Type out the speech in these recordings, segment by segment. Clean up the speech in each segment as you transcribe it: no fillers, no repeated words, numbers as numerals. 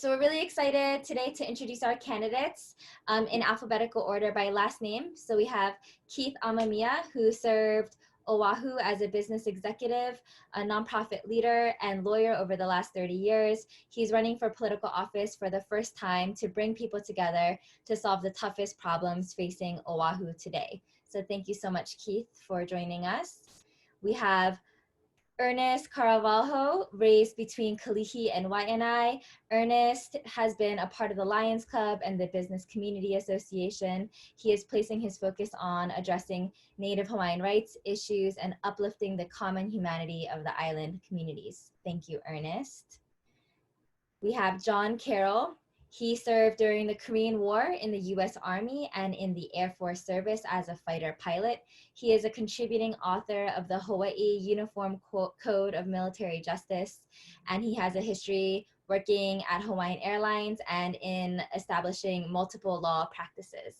So we're really excited today to introduce our candidates in alphabetical order by last name. So we have Keith Amemiya, who served Oahu as a business executive, a nonprofit leader, and lawyer over the last 30 years. He's running for political office for the first time to bring people together to solve the toughest problems facing Oahu today. So thank you so much, Keith, for joining us. We have Ernest Caravalho, raised between Kalihi and Waianae. Ernest has been a part of the Lions Club and the Business Community Association. He is placing his focus on addressing Native Hawaiian rights issues and uplifting the common humanity of the island communities. Thank you, Ernest. We have John Carroll. He served during the Korean War in the US Army and in the Air Force Service as a fighter pilot. He is a contributing author of the Hawaii Uniform Code of Military Justice, and he has a history working at Hawaiian Airlines and in establishing multiple law practices.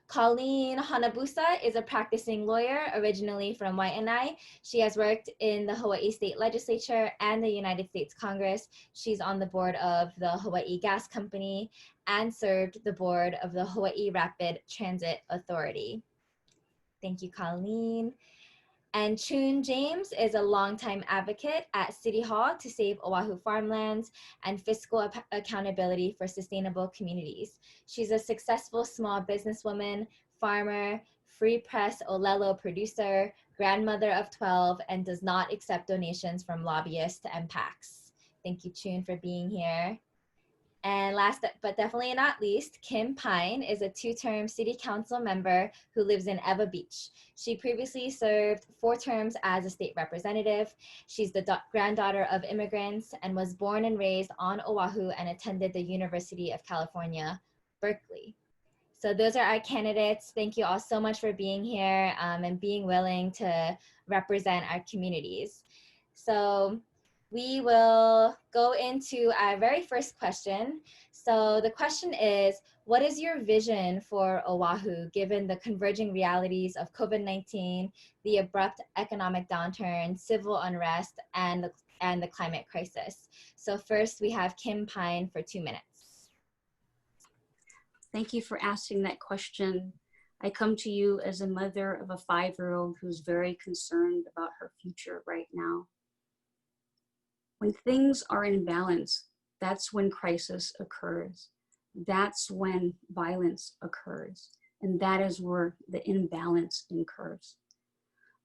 Colleen Hanabusa is a practicing lawyer originally from Waianae. She has worked in the Hawaii State Legislature and the United States Congress. She's on the board of the Hawaii Gas Company and served the board of the Hawaii Rapid Transit Authority. Thank you, Colleen. And Choon James is a longtime advocate at City Hall to save Oahu farmlands and fiscal accountability for sustainable communities. She's a successful small businesswoman, farmer, free press Olelo producer, grandmother of 12, and does not accept donations from lobbyists and PACs. Thank you, Choon, for being here. And last but definitely not least, Kim Pine is a two-term city council member who lives in Ewa Beach. She previously served 4 terms as a state representative. She's the granddaughter of immigrants and was born and raised on Oahu and attended the University of California, Berkeley. So those are our candidates. Thank you all so much for being here and being willing to represent our communities. So we will go into our very first question. So the question is, what is your vision for Oahu given the converging realities of COVID-19, the abrupt economic downturn, civil unrest, and the climate crisis? So first we have Kim Pine for 2 minutes. Thank you for asking that question. I come to you as a mother of a 5-year-old who's very concerned about her future right now. When things are in balance, that's when crisis occurs. That's when violence occurs. And that is where the imbalance occurs.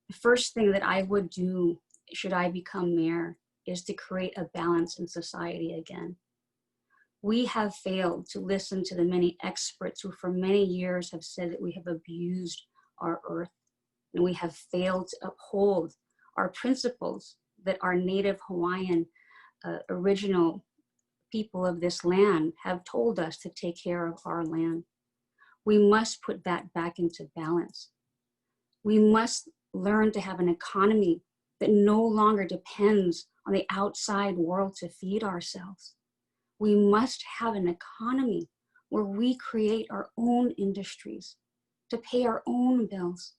The first thing that I would do, should I become mayor, is to create a balance in society again. We have failed to listen to the many experts who for many years have said that we have abused our earth, and we have failed to uphold our principles that our Native Hawaiian original people of this land have told us to take care of our land. We must put that back into balance. We must learn to have an economy that no longer depends on the outside world to feed ourselves. We must have an economy where we create our own industries to pay our own bills.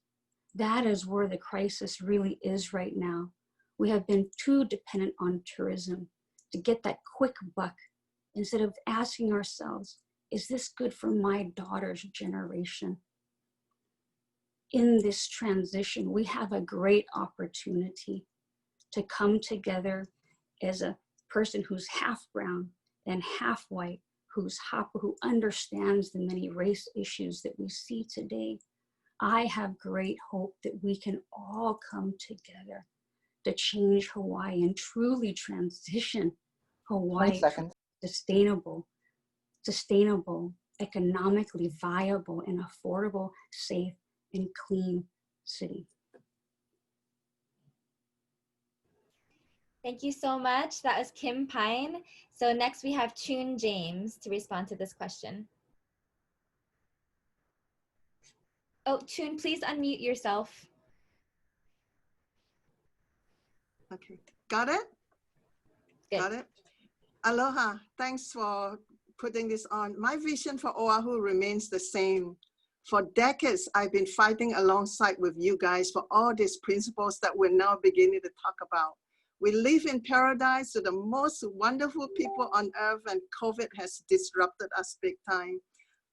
That is where the crisis really is right now. We have been too dependent on tourism to get that quick buck instead of asking ourselves, is this good for my daughter's generation? In this transition, we have a great opportunity to come together as a person who's half brown and half white, who understands the many race issues that we see today. I have great hope that we can all come together to change Hawaii and truly transition Hawaii to sustainable, economically viable, and affordable, safe, and clean city. Thank you so much. That was Kim Pine. So next we have Choon James to respond to this question. Oh, Choon, please unmute yourself. Okay, got it? Good. Got it? Aloha, thanks for putting this on. My vision for Oahu remains the same. For decades, I've been fighting alongside with you guys for all these principles that we're now beginning to talk about. We live in paradise with the most wonderful people on earth, and COVID has disrupted us big time.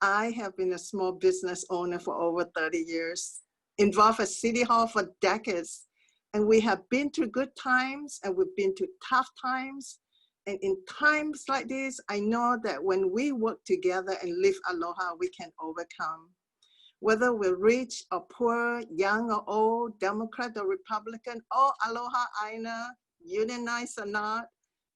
I have been a small business owner for over 30 years, involved at City Hall for decades. And we have been through good times and we've been through tough times. And in times like this, I know that when we work together and live aloha, we can overcome. Whether we're rich or poor, young or old, Democrat or Republican, or aloha aina, unionized or not,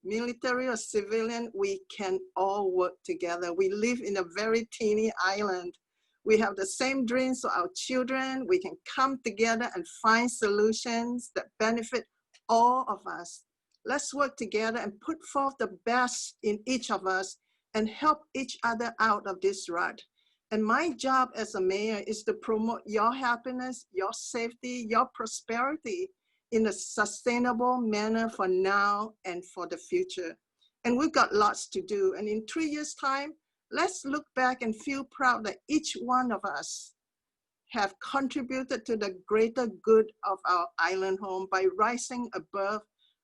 military or civilian, we can all work together. We live in a very teeny island. We have the same dreams for our children. We can come together and find solutions that benefit all of us. Let's work together and put forth the best in each of us and help each other out of this rut. And my job as a mayor is to promote your happiness, your safety, your prosperity in a sustainable manner for now and for the future. And we've got lots to do. And in 3 years' time, let's look back and feel proud that each one of us have contributed to the greater good of our island home by rising above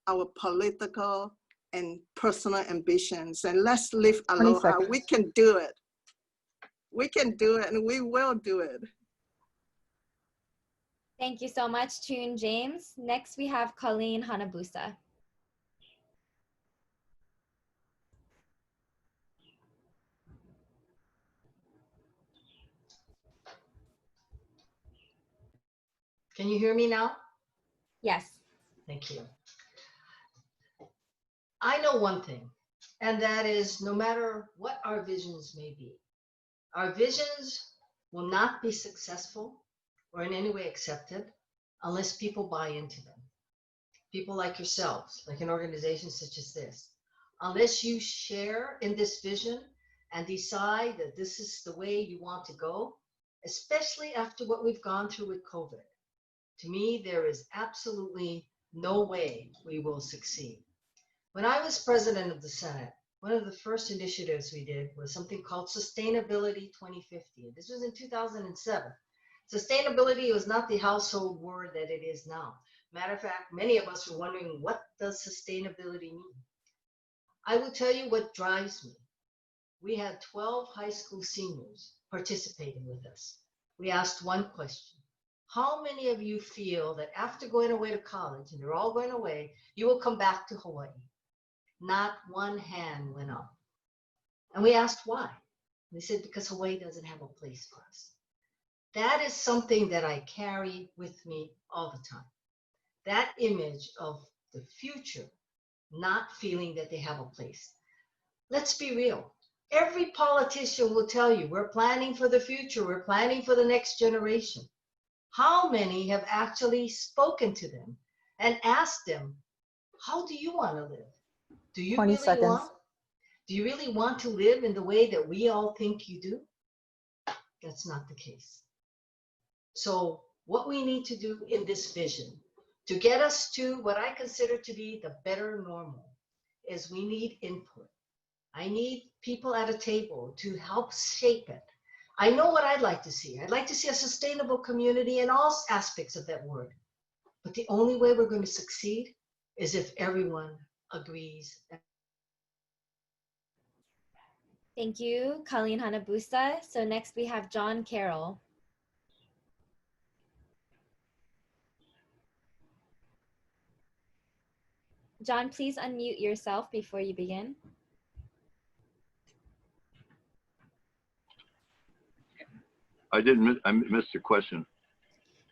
our political and personal ambitions. And let's live aloha. We can do it. We can do it, and we will do it. Thank you so much, Choon James. Next, we have Colleen Hanabusa. Can you hear me now? Yes. Thank you. I know one thing, and that is no matter what our visions may be, our visions will not be successful or in any way accepted unless people buy into them. People like yourselves, like an organization such as this, unless you share in this vision and decide that this is the way you want to go, especially after what we've gone through with COVID. To me, there is absolutely no way we will succeed. When I was president of the Senate, one of the first initiatives we did was something called Sustainability 2050. This was in 2007. Sustainability was not the household word that it is now. Matter of fact, many of us were wondering, what does sustainability mean? I will tell you what drives me. We had 12 high school seniors participating with us. We asked one question. How many of you feel that after going away to college, and they're all going away, you will come back to Hawaii? Not one hand went up. And we asked why. They said, because Hawaii doesn't have a place for us. That is something that I carry with me all the time. That image of the future, not feeling that they have a place. Let's be real. Every politician will tell you, we're planning for the future, we're planning for the next generation. How many have actually spoken to them and asked them, how do you want to live? Do you 20 really seconds. do you really want to live in the way that we all think you do? That's not the case. So what we need to do in this vision to get us to what I consider to be the better normal is we need input. I need people at a table to help shape it. I know what I'd like to see. I'd like to see a sustainable community in all aspects of that word. But the only way we're going to succeed is if everyone agrees. Thank you, Colleen Hanabusa. So next we have John Carroll. John, please unmute yourself before you begin. I missed the question.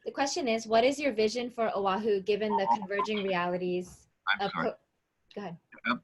The question is, what is your vision for Oahu given the converging realities? I'm sorry. Go ahead.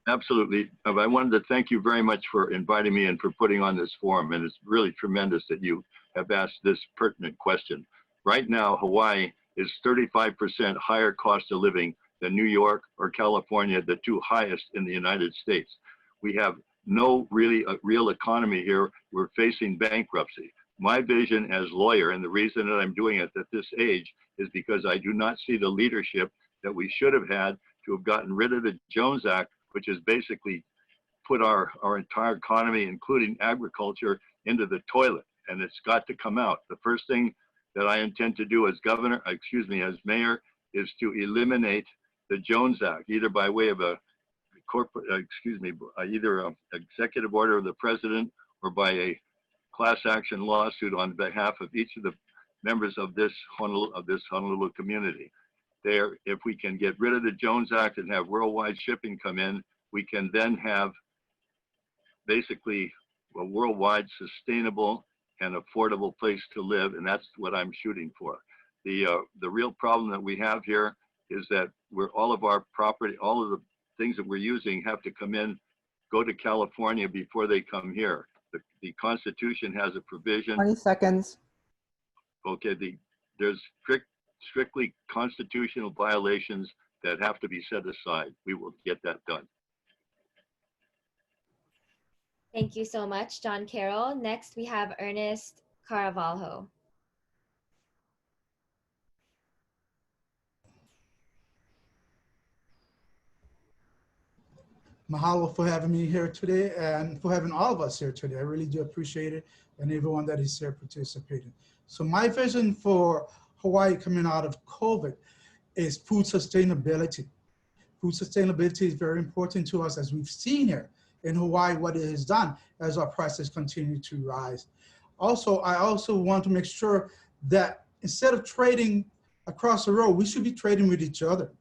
Absolutely. I wanted to thank you very much for inviting me and for putting on this forum. And it's really tremendous that you have asked this pertinent question. Right now, Hawaii is 35% higher cost of living than New York or California, the two highest in the United States. We have no real economy here. We're facing bankruptcy. My vision as lawyer, and the reason that I'm doing it at this age, is because I do not see the leadership that we should have had to have gotten rid of the Jones Act, which has basically put our entire economy, including agriculture, into the toilet. And it's got to come out. The first thing that I intend to do as mayor, is to eliminate the Jones Act, either by way of a corporate, either an executive order of the president or by a class action lawsuit on behalf of each of the members of this Honolulu community. There, if we can get rid of the Jones Act and have worldwide shipping come in, we can then have basically a worldwide sustainable and affordable place to live, and that's what I'm shooting for. The real problem that we have here is that all of our property, all of the things that we're using have to come in, go to California before they come here. The Constitution has a provision. 20 seconds. Okay, there's strictly constitutional violations that have to be set aside. We will get that done. Thank you so much, John Carroll. Next, we have Ernest Caravalho. Mahalo for having me here today and for having all of us here today. I really do appreciate it, and everyone that is here participating. So my vision for Hawaii coming out of COVID is food sustainability. Food sustainability is very important to us, as we've seen here in Hawaii, what it has done as our prices continue to rise. Also, I also want to make sure that instead of trading across the road, we should be trading with each other.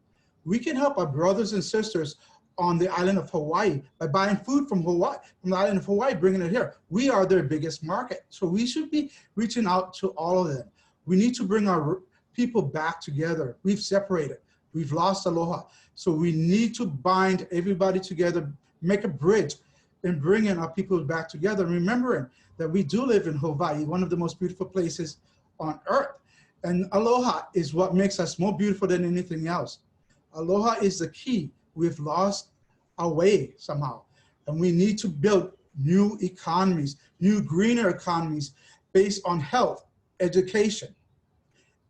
We can help our brothers and sisters on the island of Hawaii by buying food from Hawaii, from the island of Hawaii, bringing it here. We are their biggest market. So we should be reaching out to all of them. We need to bring our people back together. We've separated. We've lost aloha. So we need to bind everybody together, make a bridge, and bringing our people back together, remembering that we do live in Hawaii, one of the most beautiful places on earth. And aloha is what makes us more beautiful than anything else. Aloha is the key. We've lost our way somehow. And we need to build new economies, new greener economies based on health, education,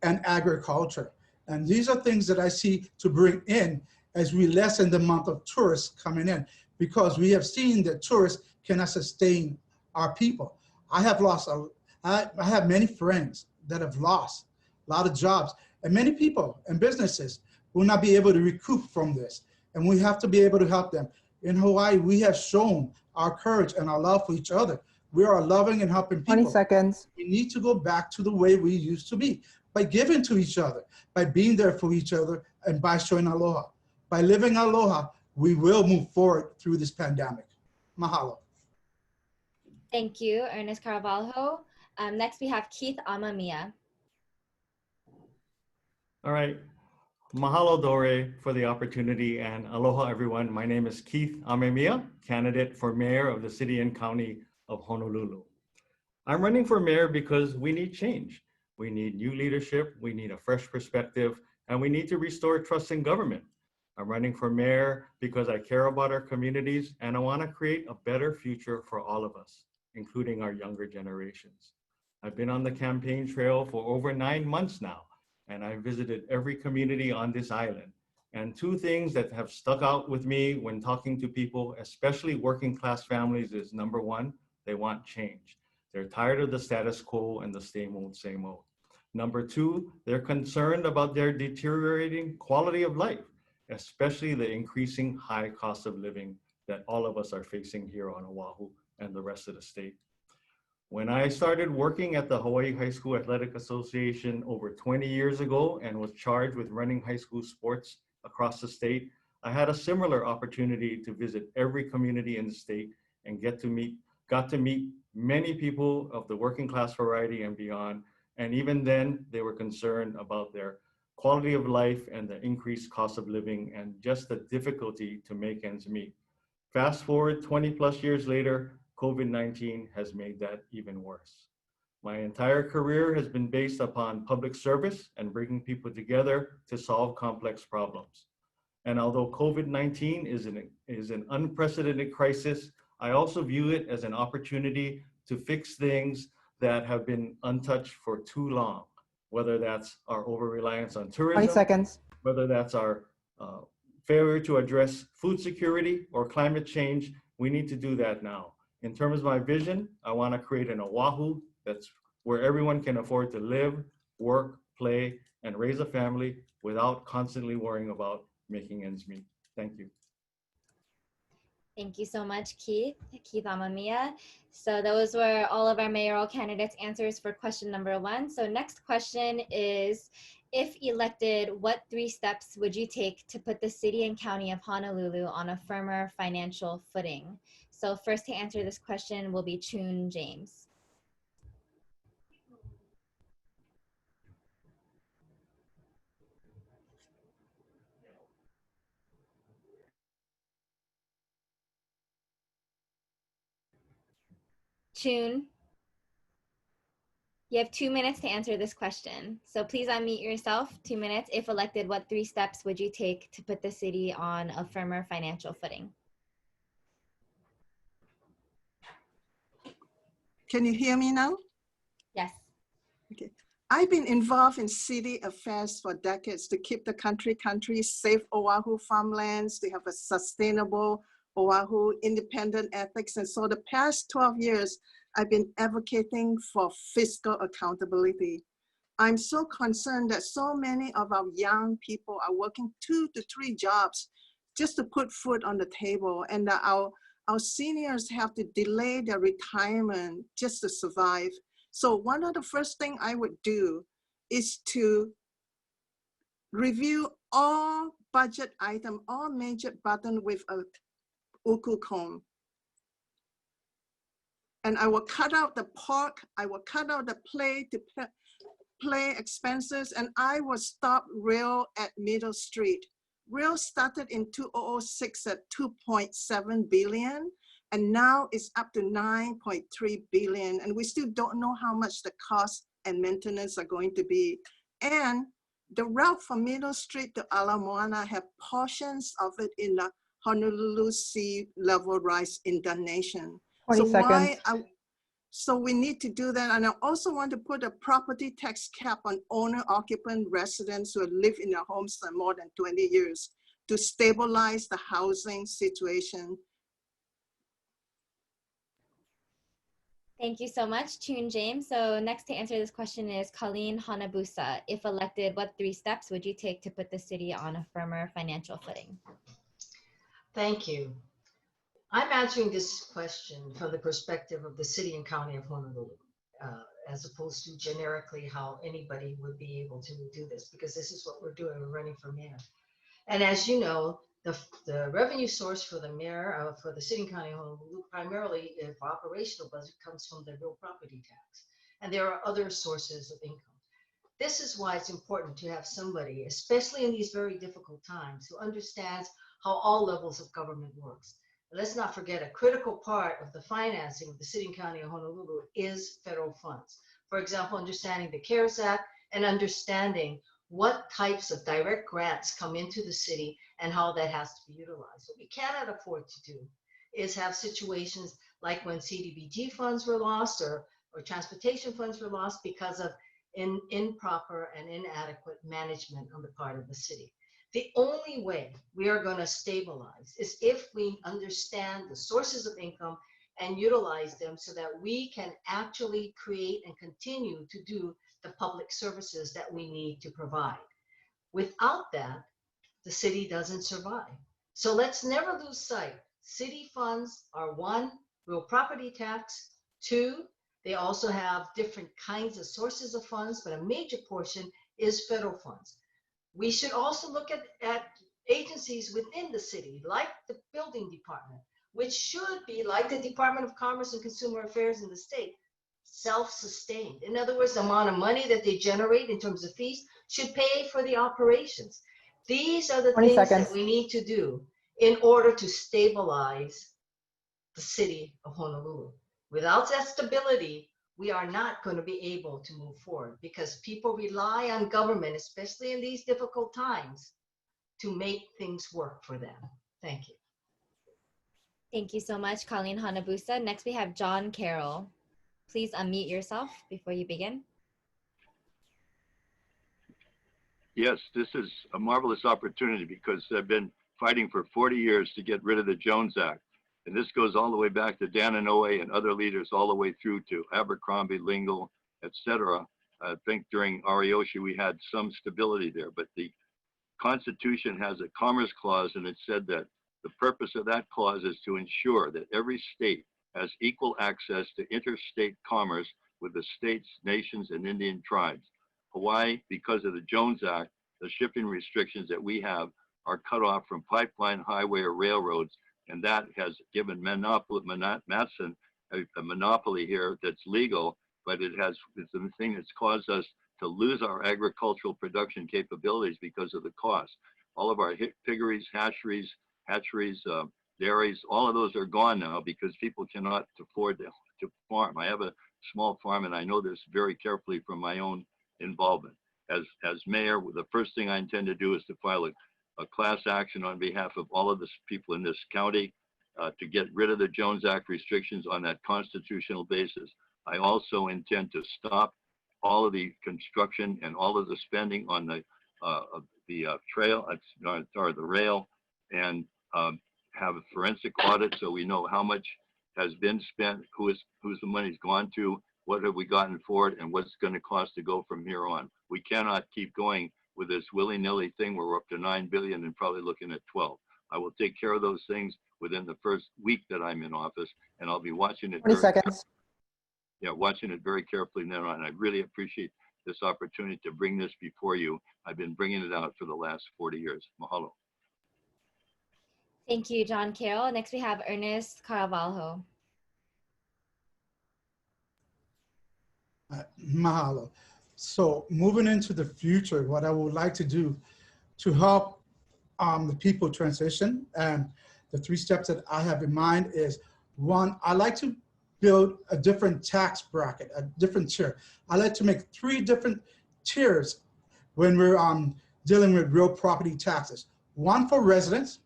and agriculture. And these are things that I see to bring in as we lessen the amount of tourists coming in, because we have seen that tourists cannot sustain our people. I have many friends that have lost a lot of jobs, and many people and businesses will not be able to recoup from this. And we have to be able to help them. In Hawaii, we have shown our courage and our love for each other. We are loving and helping people. 20 seconds. We need to go back to the way we used to be, by giving to each other, by being there for each other, and by showing aloha. By living aloha, we will move forward through this pandemic. Mahalo. Thank you, Ernest Caravalho. Next, we have Keith Amemiya. All right. Mahalo Dore for the opportunity, and aloha everyone. My name is Keith Amemiya, candidate for mayor of the city and county of Honolulu. I'm running for mayor because we need change. We need new leadership, we need a fresh perspective, and we need to restore trust in government. I'm running for mayor because I care about our communities and I want to create a better future for all of us, including our younger generations. I've been on the campaign trail for over 9 months now, and I visited every community on this island. And two things that have stuck out with me when talking to people, especially working class families, is number one, they want change. They're tired of the status quo and the same old, same old. Number two, they're concerned about their deteriorating quality of life, especially the increasing high cost of living that all of us are facing here on Oahu and the rest of the state. When I started working at the Hawaii High School Athletic Association over 20 years ago and was charged with running high school sports across the state, I had a similar opportunity to visit every community in the state and got to meet many people of the working class variety and beyond. And even then, they were concerned about their quality of life and the increased cost of living and just the difficulty to make ends meet. Fast forward 20 plus years later, COVID-19 has made that even worse. My entire career has been based upon public service and bringing people together to solve complex problems. And although COVID-19 is an unprecedented crisis, I also view it as an opportunity to fix things that have been untouched for too long, whether that's our over-reliance on tourism, 20 seconds. whether that's our failure to address food security or climate change. We need to do that now. In terms of my vision, I want to create an Oahu that's where everyone can afford to live, work, play, and raise a family without constantly worrying about making ends meet. Thank you. Thank you so much, Keith Amemiya. So those were all of our mayoral candidates' answers for question number 1. So next question is, if elected, what 3 steps would you take to put the city and county of Honolulu on a firmer financial footing? So first to answer this question will be Choon James. Choon, you have 2 minutes to answer this question. So please unmute yourself, 2 minutes. If elected, what 3 steps would you take to put the city on a firmer financial footing? Can you hear me now? Yes. Okay. I've been involved in city affairs for decades to keep the country safe Oahu farmlands, to have a sustainable Oahu, independent ethics. And so the past 12 years, I've been advocating for fiscal accountability. I'm so concerned that so many of our young people are working 2 to 3 jobs just to put food on the table, and that our seniors have to delay their retirement just to survive. So one of the first things I would do is to review all budget items, all major button with a uku comb. And I will cut out the pork, I will cut out the play expenses, and I will stop rail at Middle Street. Rail started in 2006 at 2.7 billion, and now it's up to 9.3 billion. And we still don't know how much the cost and maintenance are going to be. And the route from Middle Street to Ala Moana have portions of it in the Honolulu sea level rise in the nation. 20 seconds. So we need to do that. And I also want to put a property tax cap on owner-occupant residents who have lived in their homes for more than 20 years to stabilize the housing situation. Thank you so much, Choon James. So next to answer this question is Colleen Hanabusa. If elected, what 3 steps would you take to put the city on a firmer financial footing? Thank you. I'm answering this question from the perspective of the city and county of Honolulu, as opposed to generically how anybody would be able to do this, because this is what we're doing. We're running for mayor. And as you know, the revenue source for the mayor, for the city and county of Honolulu, primarily if operational budget, comes from the real property tax. And there are other sources of income. This is why it's important to have somebody, especially in these very difficult times, who understands how all levels of government works. Let's not forget, a critical part of the financing of the city and county of Honolulu is federal funds. For example, understanding the CARES Act and understanding what types of direct grants come into the city and how that has to be utilized. What we cannot afford to do is have situations like when CDBG funds were lost or transportation funds were lost because of improper and inadequate management on the part of the city. The only way we are going to stabilize is if we understand the sources of income and utilize them so that we can actually create and continue to do the public services that we need to provide. Without that, the city doesn't survive. So let's never lose sight. City funds are 1, real property tax, 2, they also have different kinds of sources of funds, but a major portion is federal funds. We should also look at agencies within the city, like the building department, which should be like the Department of Commerce and Consumer Affairs in the state, self-sustained. In other words, the amount of money that they generate in terms of fees should pay for the operations. These are the things that we need to do in order to stabilize the city of Honolulu. Without that stability, we are not going to be able to move forward because people rely on government, especially in these difficult times, to make things work for them. Thank you. Thank you so much, Colleen Hanabusa. Next, we have John Carroll. Please unmute yourself before you begin. Yes, this is a marvelous opportunity because I've been fighting for 40 years to get rid of the Jones Act. And this goes all the way back to Dan Inouye and other leaders, all the way through to Abercrombie, Lingle, etc. I think during Ariyoshi we had some stability there, but the Constitution has a commerce clause, and it said that the purpose of that clause is to ensure that every state has equal access to interstate commerce with the states, nations, and Indian tribes. Hawaii, because of the Jones Act, the shipping restrictions that we have are cut off from pipeline, highway, or railroads, and that has given Matson a monopoly here that's legal, but it's the thing that's caused us to lose our agricultural production capabilities because of the cost. All of our piggeries, hatcheries, dairies, all of those are gone now because people cannot afford to farm. I have a small farm, and I know this very carefully from my own involvement. As mayor, the first thing I intend to do is to file a class action on behalf of all of the people in this county to get rid of the Jones Act restrictions on that constitutional basis. I also intend to stop all of the construction and all of the spending on the trail or the rail, and have a forensic audit so we know how much has been spent, who's the money's gone to, what have we gotten for it, and what's going to cost to go from here on. We cannot keep going with this willy-nilly thing where we're up to 9 billion and probably looking at 12. I will take care of those things within the first week that I'm in office, and I'll be watching it. 20 seconds. Yeah, watching it very carefully now, and I really appreciate this opportunity to bring this before you. I've been bringing it out for the last 40 years. Mahalo. Thank you, John Carroll. Next, we have Ernest Caravalho. Mahalo. So moving into the future, what I would like to do to help the people transition, and the 3 steps that I have in mind is, 1, I like to build a different tax bracket, a different tier. I like to make 3 different tiers when we're dealing with real property taxes. 1 for residents,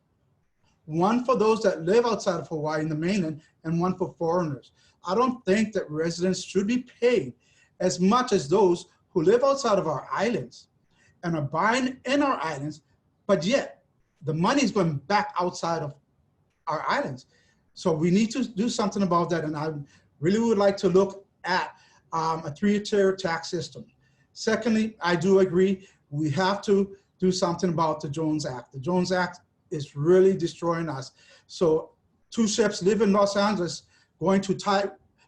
1 for those that live outside of Hawaii in the mainland, and 1 for foreigners. I don't think that residents should be paid as much as those who live outside of our islands and are buying in our islands, but yet the money is going back outside of our islands. So we need to do something about that, and I really would like to look at a 3-tier tax system. Secondly, I do agree we have to do something about the Jones Act. The Jones Act is really destroying us. So 2 ships live in Los Angeles, going to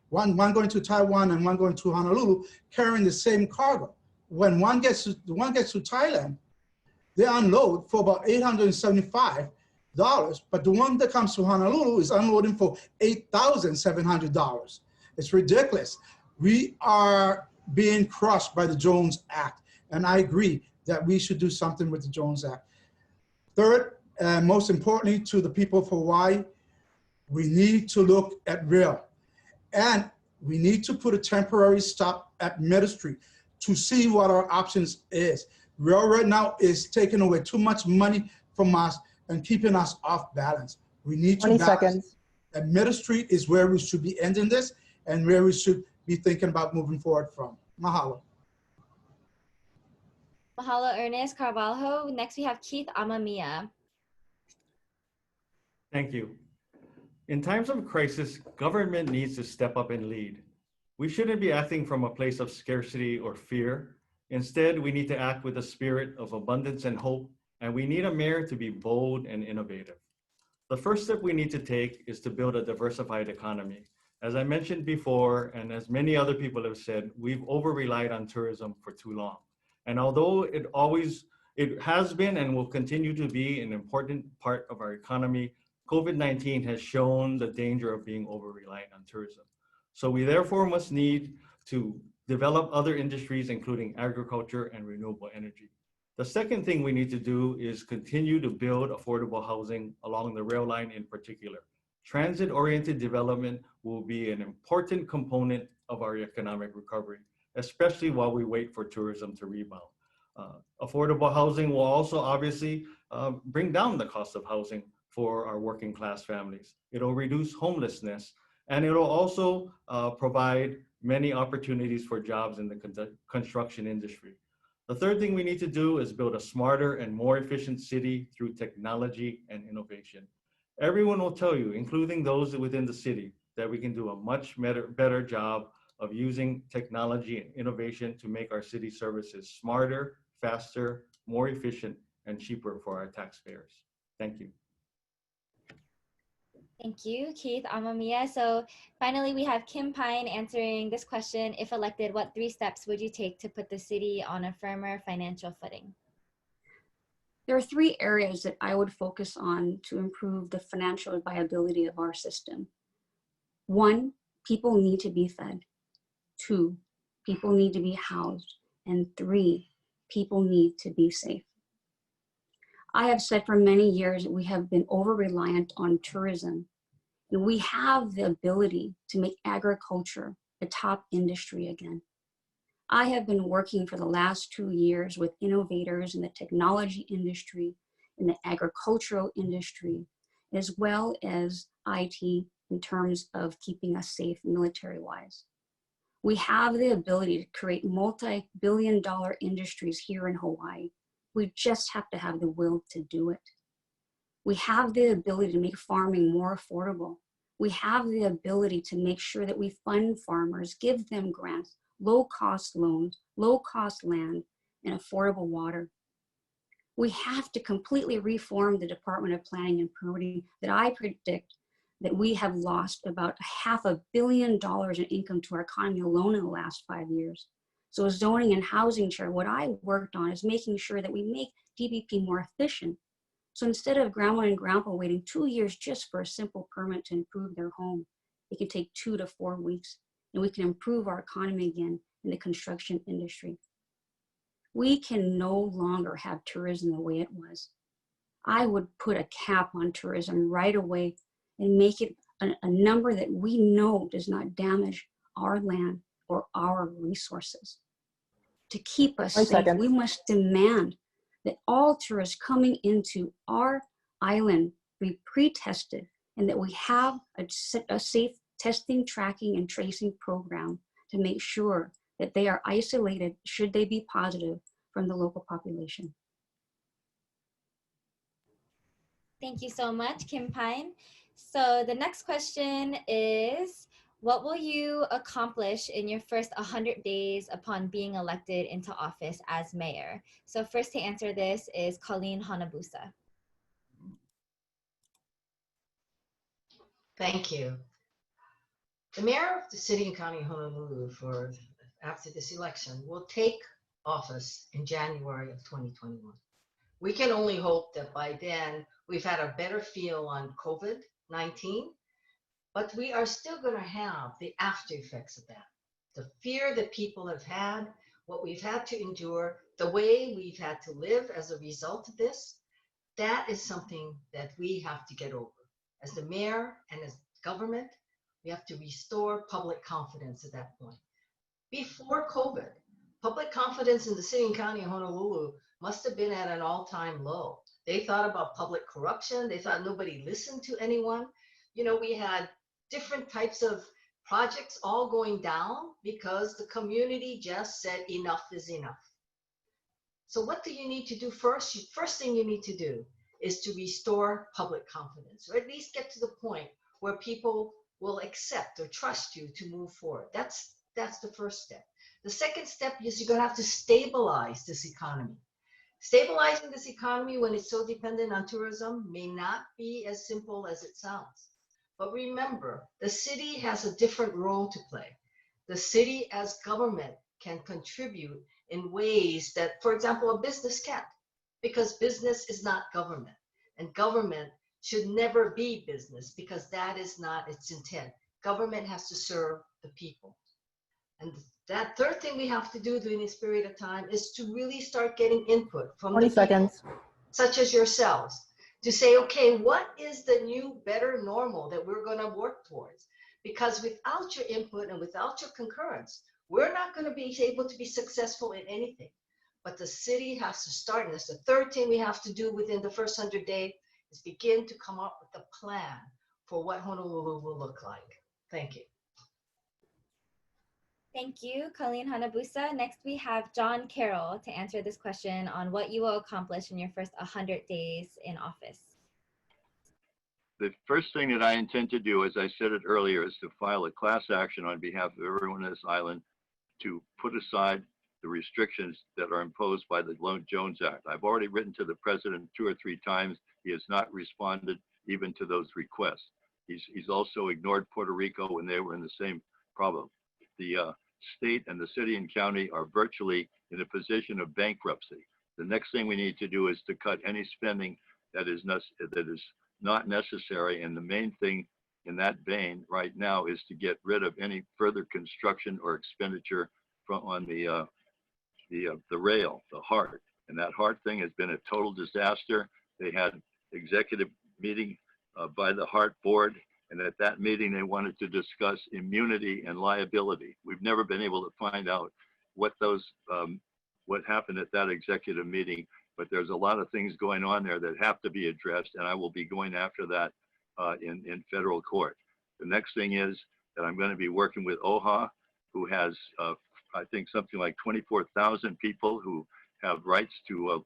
one going to Taiwan and one going to Honolulu, carrying the same cargo. When one gets to Thailand, they unload for about $875, but the one that comes to Honolulu is unloading for $8,700. It's ridiculous. We are being crushed by the Jones Act, and I agree that we should do something with the Jones Act. Third, and most importantly to the people of Hawaii, we need to look at rail, and we need to put a temporary stop at Middle Street to see what our options is. Rail right now is taking away too much money from us and keeping us off balance. We need to 20 balance. seconds. And Middle Street is where we should be ending this and where we should be thinking about moving forward from. Mahalo. Mahalo, Ernest Caravalho. Next, we have Keith Amemiya. Thank you. In times of crisis, government needs to step up and lead. We shouldn't be acting from a place of scarcity or fear. Instead, we need to act with a spirit of abundance and hope, and we need a mayor to be bold and innovative. The first step we need to take is to build a diversified economy. As I mentioned before, and as many other people have said, we've over-relied on tourism for too long. And although it has been and will continue to be an important part of our economy, COVID-19 has shown the danger of being over-reliant on tourism. So we therefore must need to develop other industries, including agriculture and renewable energy. The second thing we need to do is continue to build affordable housing along the rail line in particular. Transit-oriented development will be an important component of our economic recovery, especially while we wait for tourism to rebound. Affordable housing will also obviously bring down the cost of housing for our working class families. It'll reduce homelessness, and it'll also provide many opportunities for jobs in the construction industry. The third thing we need to do is build a smarter and more efficient city through technology and innovation. Everyone will tell you, including those within the city, that we can do a much better job of using technology and innovation to make our city services smarter, faster, more efficient, and cheaper for our taxpayers. Thank you. Thank you, Keith, Amemiya. So finally, we have Kim Pine answering this question. If elected, what 3 steps would you take to put the city on a firmer financial footing? There are 3 areas that I would focus on to improve the financial viability of our system. 1, people need to be fed. 2, people need to be housed. And 3, people need to be safe. I have said for many years that we have been over-reliant on tourism, and we have the ability to make agriculture a top industry again. I have been working for the last 2 years with innovators in the technology industry, in the agricultural industry, as well as IT in terms of keeping us safe military-wise. We have the ability to create multi-billion-dollar industries here in Hawaii. We just have to have the will to do it. We have the ability to make farming more affordable. We have the ability to make sure that we fund farmers, give them grants, low-cost loans, low-cost land, and affordable water. We have to completely reform the Department of Planning and Permitting that I predict that we have lost about $500 million in income to our economy alone in the last 5 years. So as zoning and housing chair, what I worked on is making sure that we make DPP more efficient. So instead of grandma and grandpa waiting 2 years just for a simple permit to improve their home, it can take 2 to 4 weeks, and we can improve our economy again in the construction industry. We can no longer have tourism the way it was. I would put a cap on tourism right away and make it a number that we know does not damage our land or our resources. To keep us safe, we must demand that all tourists coming into our island be pre-tested and that we have a safe testing, tracking, and tracing program to make sure that they are isolated should they be positive from the local population. Thank you so much, Kim Pine. So the next question is, what will you accomplish in your first 100 days upon being elected into office as mayor? So first to answer this is Colleen Hanabusa. Thank you. The mayor of the city and county of Honolulu after this election will take office in January of 2021. We can only hope that by then we've had a better feel on COVID-19, but we are still going to have the after effects of that. The fear that people have had, what we've had to endure, the way we've had to live as a result of this, that is something that we have to get over. As the mayor and as government, we have to restore public confidence at that point. Before COVID, public confidence in the city and county of Honolulu must have been at an all-time low. They thought about public corruption. They thought nobody listened to anyone. You know, we had different types of projects all going down because the community just said enough is enough. So what do you need to do first? First thing you need to do is to restore public confidence, or at least get to the point where people will accept or trust you to move forward. That's the first step. The second step is you're going to have to stabilize this economy. Stabilizing this economy when it's so dependent on tourism may not be as simple as it sounds. But remember, the city has a different role to play. The city as government can contribute in ways that, for example, a business can't, because business is not government. And government should never be business because that is not its intent. Government has to serve the people. And that third thing we have to do during this period of time is to really start getting input from 20 the people, seconds. such as yourselves, to say, okay, what is the new, better normal that we're going to work towards? Because without your input and without your concurrence, we're not going to be able to be successful in anything. But the city has to start, and that's the third thing we have to do within the first 100 days, is begin to come up with a plan for what Honolulu will look like. Thank you. Thank you, Colleen Hanabusa. Next, we have John Carroll to answer this question on what you will accomplish in your first 100 days in office. The first thing that I intend to do, as I said it earlier, is to file a class action on behalf of everyone on this island to put aside the restrictions that are imposed by the Jones Act. I've already written to the president 2 or 3 times. He has not responded even to those requests. He's also ignored Puerto Rico when they were in the same problem. The state and the city and county are virtually in a position of bankruptcy. The next thing we need to do is to cut any spending that is not necessary. And the main thing in that vein right now is to get rid of any further construction or expenditure on the rail, the HART. And that HART thing has been a total disaster. They had executive meeting by the HART board, and at that meeting they wanted to discuss immunity and liability. We've never been able to find out what happened at that executive meeting, but there's a lot of things going on there that have to be addressed, and I will be going after that in federal court. The next thing is that I'm going to be working with OHA, who has I think something like 24,000 people who have rights to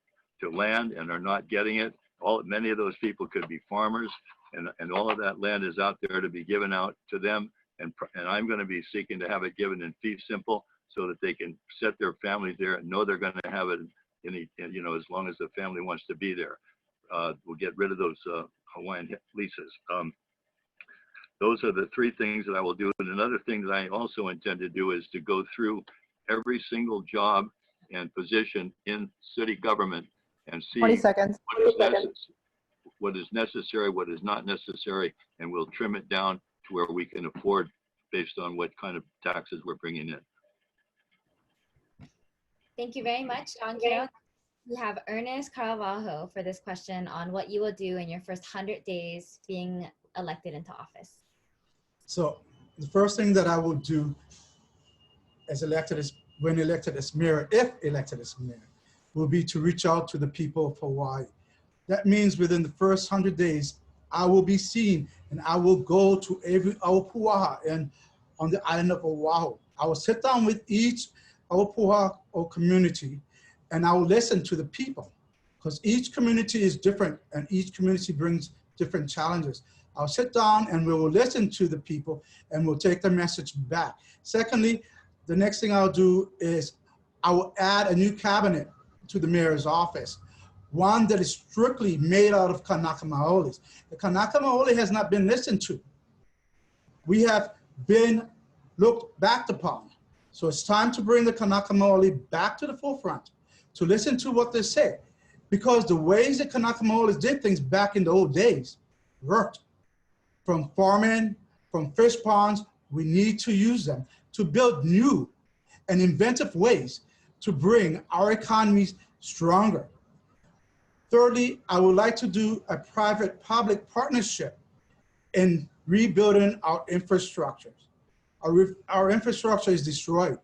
land and are not getting it. Many of those people could be farmers, and all of that land is out there to be given out to them. And I'm going to be seeking to have it given in fee simple so that they can set their families there and know they're going to have it as long as the family wants to be there. We'll get rid of those Hawaiian leases. Those are the 3 things that I will do. And another thing that I also intend to do is to go through every single job and position in city government and see 20 seconds. What is necessary, what is not necessary, and we'll trim it down to where we can afford based on what kind of taxes we're bringing in. Thank you very much, John Carroll. We have Ernest Caravalho for this question on what you will do in your first 100 days being elected into office. So the first thing that I will do when elected as mayor, if elected as mayor, will be to reach out to the people of Hawaii. That means within the first 100 days, I will be seen and I will go to every aupuaha and on the island of Oahu. I will sit down with each aupuaha or community and I will listen to the people because each community is different and each community brings different challenges. I'll sit down and we will listen to the people and we'll take the message back. Secondly, the next thing I'll do is I will add a new cabinet to the mayor's office, one that is strictly made out of Kanaka Maolis. The Kanaka Maoli has not been listened to. We have been looked back upon. So it's time to bring the Kanaka Maoli back to the forefront, to listen to what they say, because the ways that Kanaka Maolis did things back in the old days worked. From farming, from fish ponds, we need to use them to build new and inventive ways to bring our economies stronger. Thirdly, I would like to do a private-public partnership in rebuilding our infrastructures. Our infrastructure is destroyed.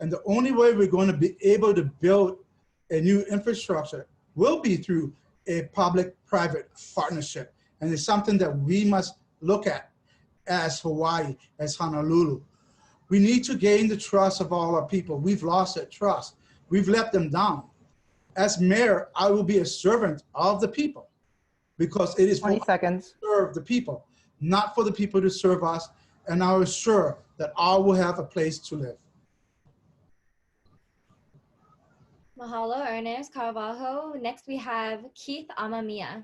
And the only way we're going to be able to build a new infrastructure will be through a public-private partnership. And it's something that we must look at as Hawaii, as Honolulu. We need to gain the trust of all our people. We've lost that trust. We've let them down. As mayor, I will be a servant of the people because it is 20 seconds. To serve the people, not for the people to serve us. And I was sure that all will have a place to live. Mahalo, Ernest Caravalho. Next, we have Keith Amemiya.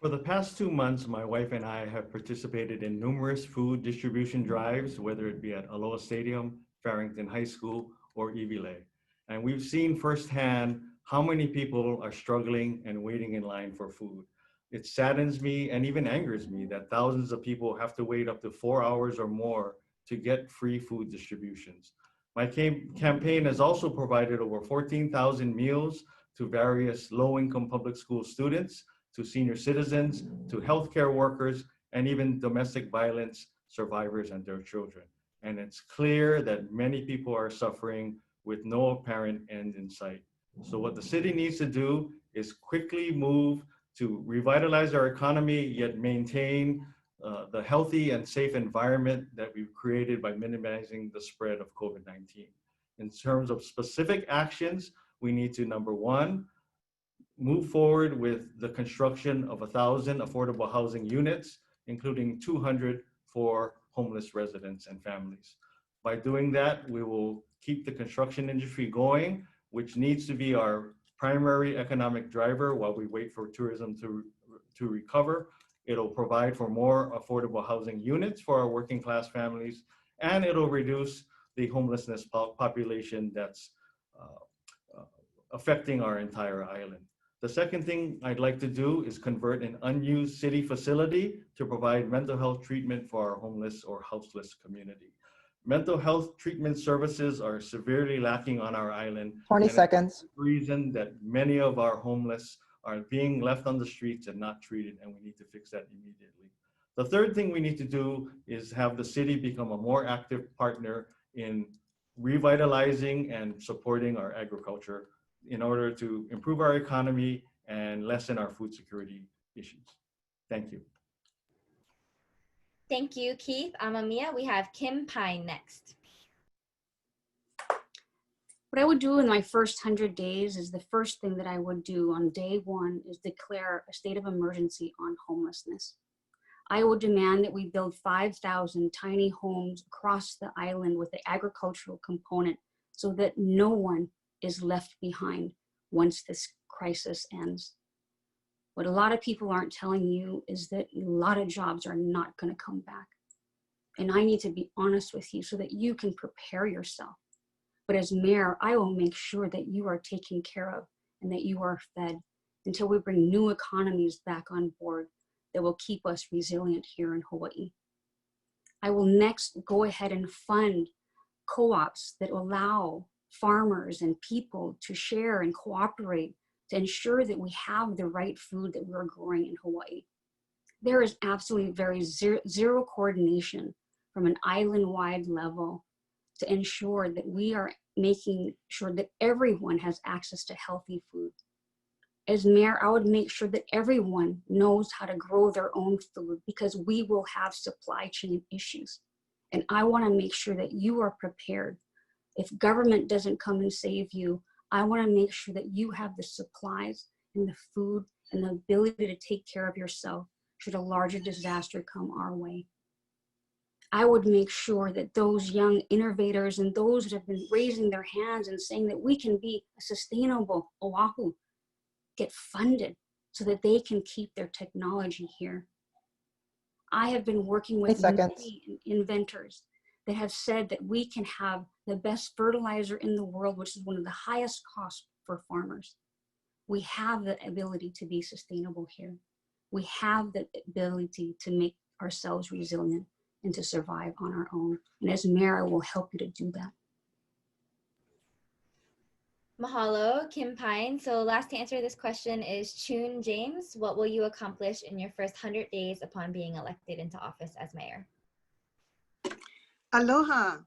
For the past 2 months, my wife and I have participated in numerous food distribution drives, whether it be at Aloha Stadium, Farrington High School, or Iwilei. And we've seen firsthand how many people are struggling and waiting in line for food. It saddens me and even angers me that thousands of people have to wait up to 4 hours or more to get free food distributions. My campaign has also provided over 14,000 meals to various low-income public school students, to senior citizens, to healthcare workers, and even domestic violence survivors and their children. And it's clear that many people are suffering with no apparent end in sight. So what the city needs to do is quickly move to revitalize our economy, yet maintain the healthy and safe environment that we've created by minimizing the spread of COVID-19. In terms of specific actions, we need to, number one, move forward with the construction of 1,000 affordable housing units, including 200 for homeless residents and families. By doing that, we will keep the construction industry going, which needs to be our primary economic driver while we wait for tourism to recover. It'll provide for more affordable housing units for our working class families, and it'll reduce the homelessness population that's affecting our entire island. The second thing I'd like to do is convert an unused city facility to provide mental health treatment for our homeless or houseless community. Mental health treatment services are severely lacking on our island. 20 seconds. The reason that many of our homeless are being left on the streets and not treated, and we need to fix that immediately. The third thing we need to do is have the city become a more active partner in revitalizing and supporting our agriculture in order to improve our economy and lessen our food security issues. Thank you. Thank you, Keith. Amemiya, we have Kim Pine next. What I would do in my first 100 days is the first thing that I would do on day one is declare a state of emergency on homelessness. I will demand that we build 5,000 tiny homes across the island with the agricultural component so that no one is left behind once this crisis ends. What a lot of people aren't telling you is that a lot of jobs are not going to come back. And I need to be honest with you so that you can prepare yourself. But as mayor, I will make sure that you are taken care of and that you are fed until we bring new economies back on board that will keep us resilient here in Hawaii. I will next go ahead and fund co-ops that allow farmers and people to share and cooperate to ensure that we have the right food that we're growing in Hawaii. There is absolutely zero coordination from an island-wide level to ensure that we are making sure that everyone has access to healthy food. As mayor, I would make sure that everyone knows how to grow their own food because we will have supply chain issues. And I want to make sure that you are prepared. If government doesn't come and save you, I want to make sure that you have the supplies and the food and the ability to take care of yourself should a larger disaster come our way. I would make sure that those young innovators and those that have been raising their hands and saying that we can be a sustainable Oahu get funded so that they can keep their technology here. I have been working with many inventors that have said that we can have the best fertilizer in the world, which is one of the highest costs for farmers. We have the ability to be sustainable here. We have the ability to make ourselves resilient and to survive on our own. And as mayor, I will help you to do that. Mahalo, Kim Pine. So last to answer this question is Choon James. What will you accomplish in your first 100 days upon being elected into office as mayor? Aloha.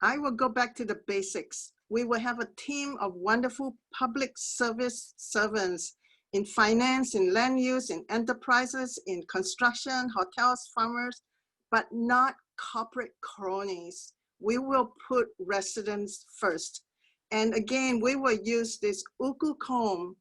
I will go back to the basics. We will have a team of wonderful public service servants in finance, in land use, in enterprises, in construction, hotels, farmers, but not corporate cronies. We will put residents first. And again, we will use this uku comb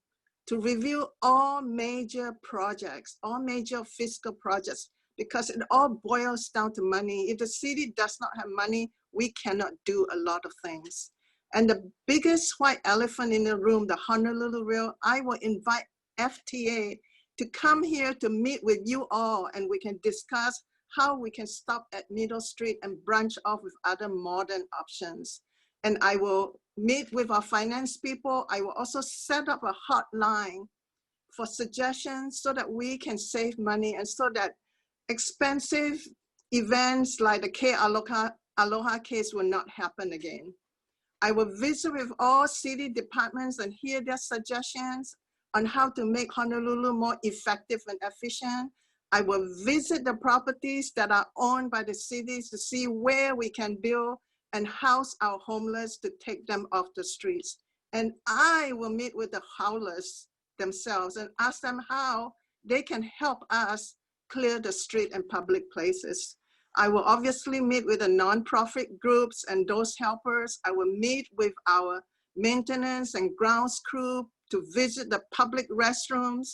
to review all major projects, all major fiscal projects, because it all boils down to money. If the city does not have money, we cannot do a lot of things. And the biggest white elephant in the room, the Honolulu Rail, I will invite FTA to come here to meet with you all, and we can discuss how we can stop at Middle Street and branch off with other modern options. And I will meet with our finance people. I will also set up a hotline for suggestions so that we can save money and so that expensive events like the K Aloha case will not happen again. I will visit with all city departments and hear their suggestions on how to make Honolulu more effective and efficient. I will visit the properties that are owned by the cities to see where we can build and house our homeless to take them off the streets. And I will meet with the howlers themselves and ask them how they can help us clear the street and public places. I will obviously meet with the nonprofit groups and those helpers. I will meet with our maintenance and grounds crew to visit the public restrooms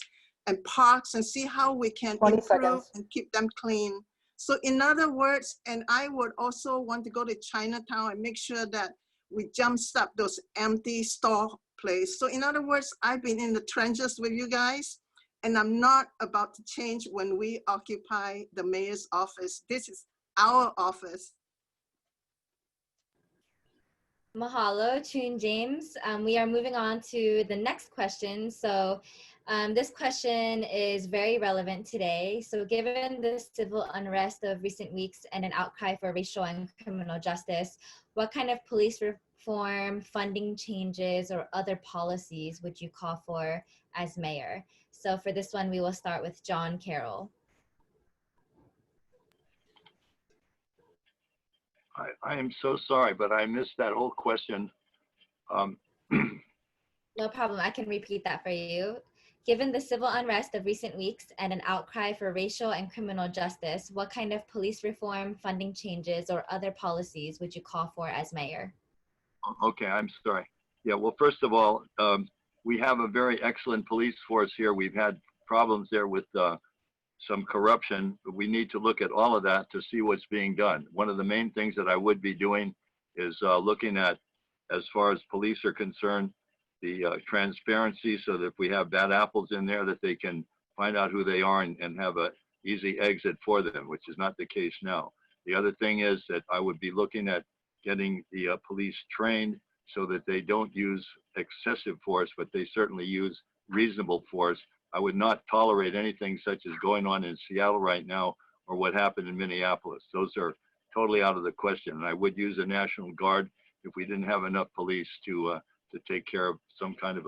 and parks and see how we can improve and keep them clean So in other words, and I would also want to go to Chinatown and make sure that we jumpstart those empty store places. So in other words, I've been in the trenches with you guys, and I'm not about to change when we occupy the mayor's office. This is our office. Mahalo, Choon James. We are moving on to the next question. So this question is very relevant today. So given the civil unrest of recent weeks and an outcry for racial and criminal justice, what kind of police reform, funding changes, or other policies would you call for as mayor? So for this one, we will start with John Carroll. I am so sorry, but I missed that whole question. No problem, I can repeat that for you. Given the civil unrest of recent weeks and an outcry for racial and criminal justice, what kind of police reform, funding changes, or other policies would you call for as mayor? Okay, I'm sorry. Yeah, well, first of all, we have a very excellent police force here. We've had problems there with some corruption, but we need to look at all of that to see what's being done. One of the main things that I would be doing is looking at, as far as police are concerned, the transparency, so that if we have bad apples in there, that they can find out who they are and have an easy exit for them, which is not the case now. The other thing is that I would be looking at getting the police trained so that they don't use excessive force, but they certainly use reasonable force. I would not tolerate anything such as going on in Seattle right now or what happened in Minneapolis. Those are totally out of the question. And I would use a National Guard if we didn't have enough police to take care of some kind of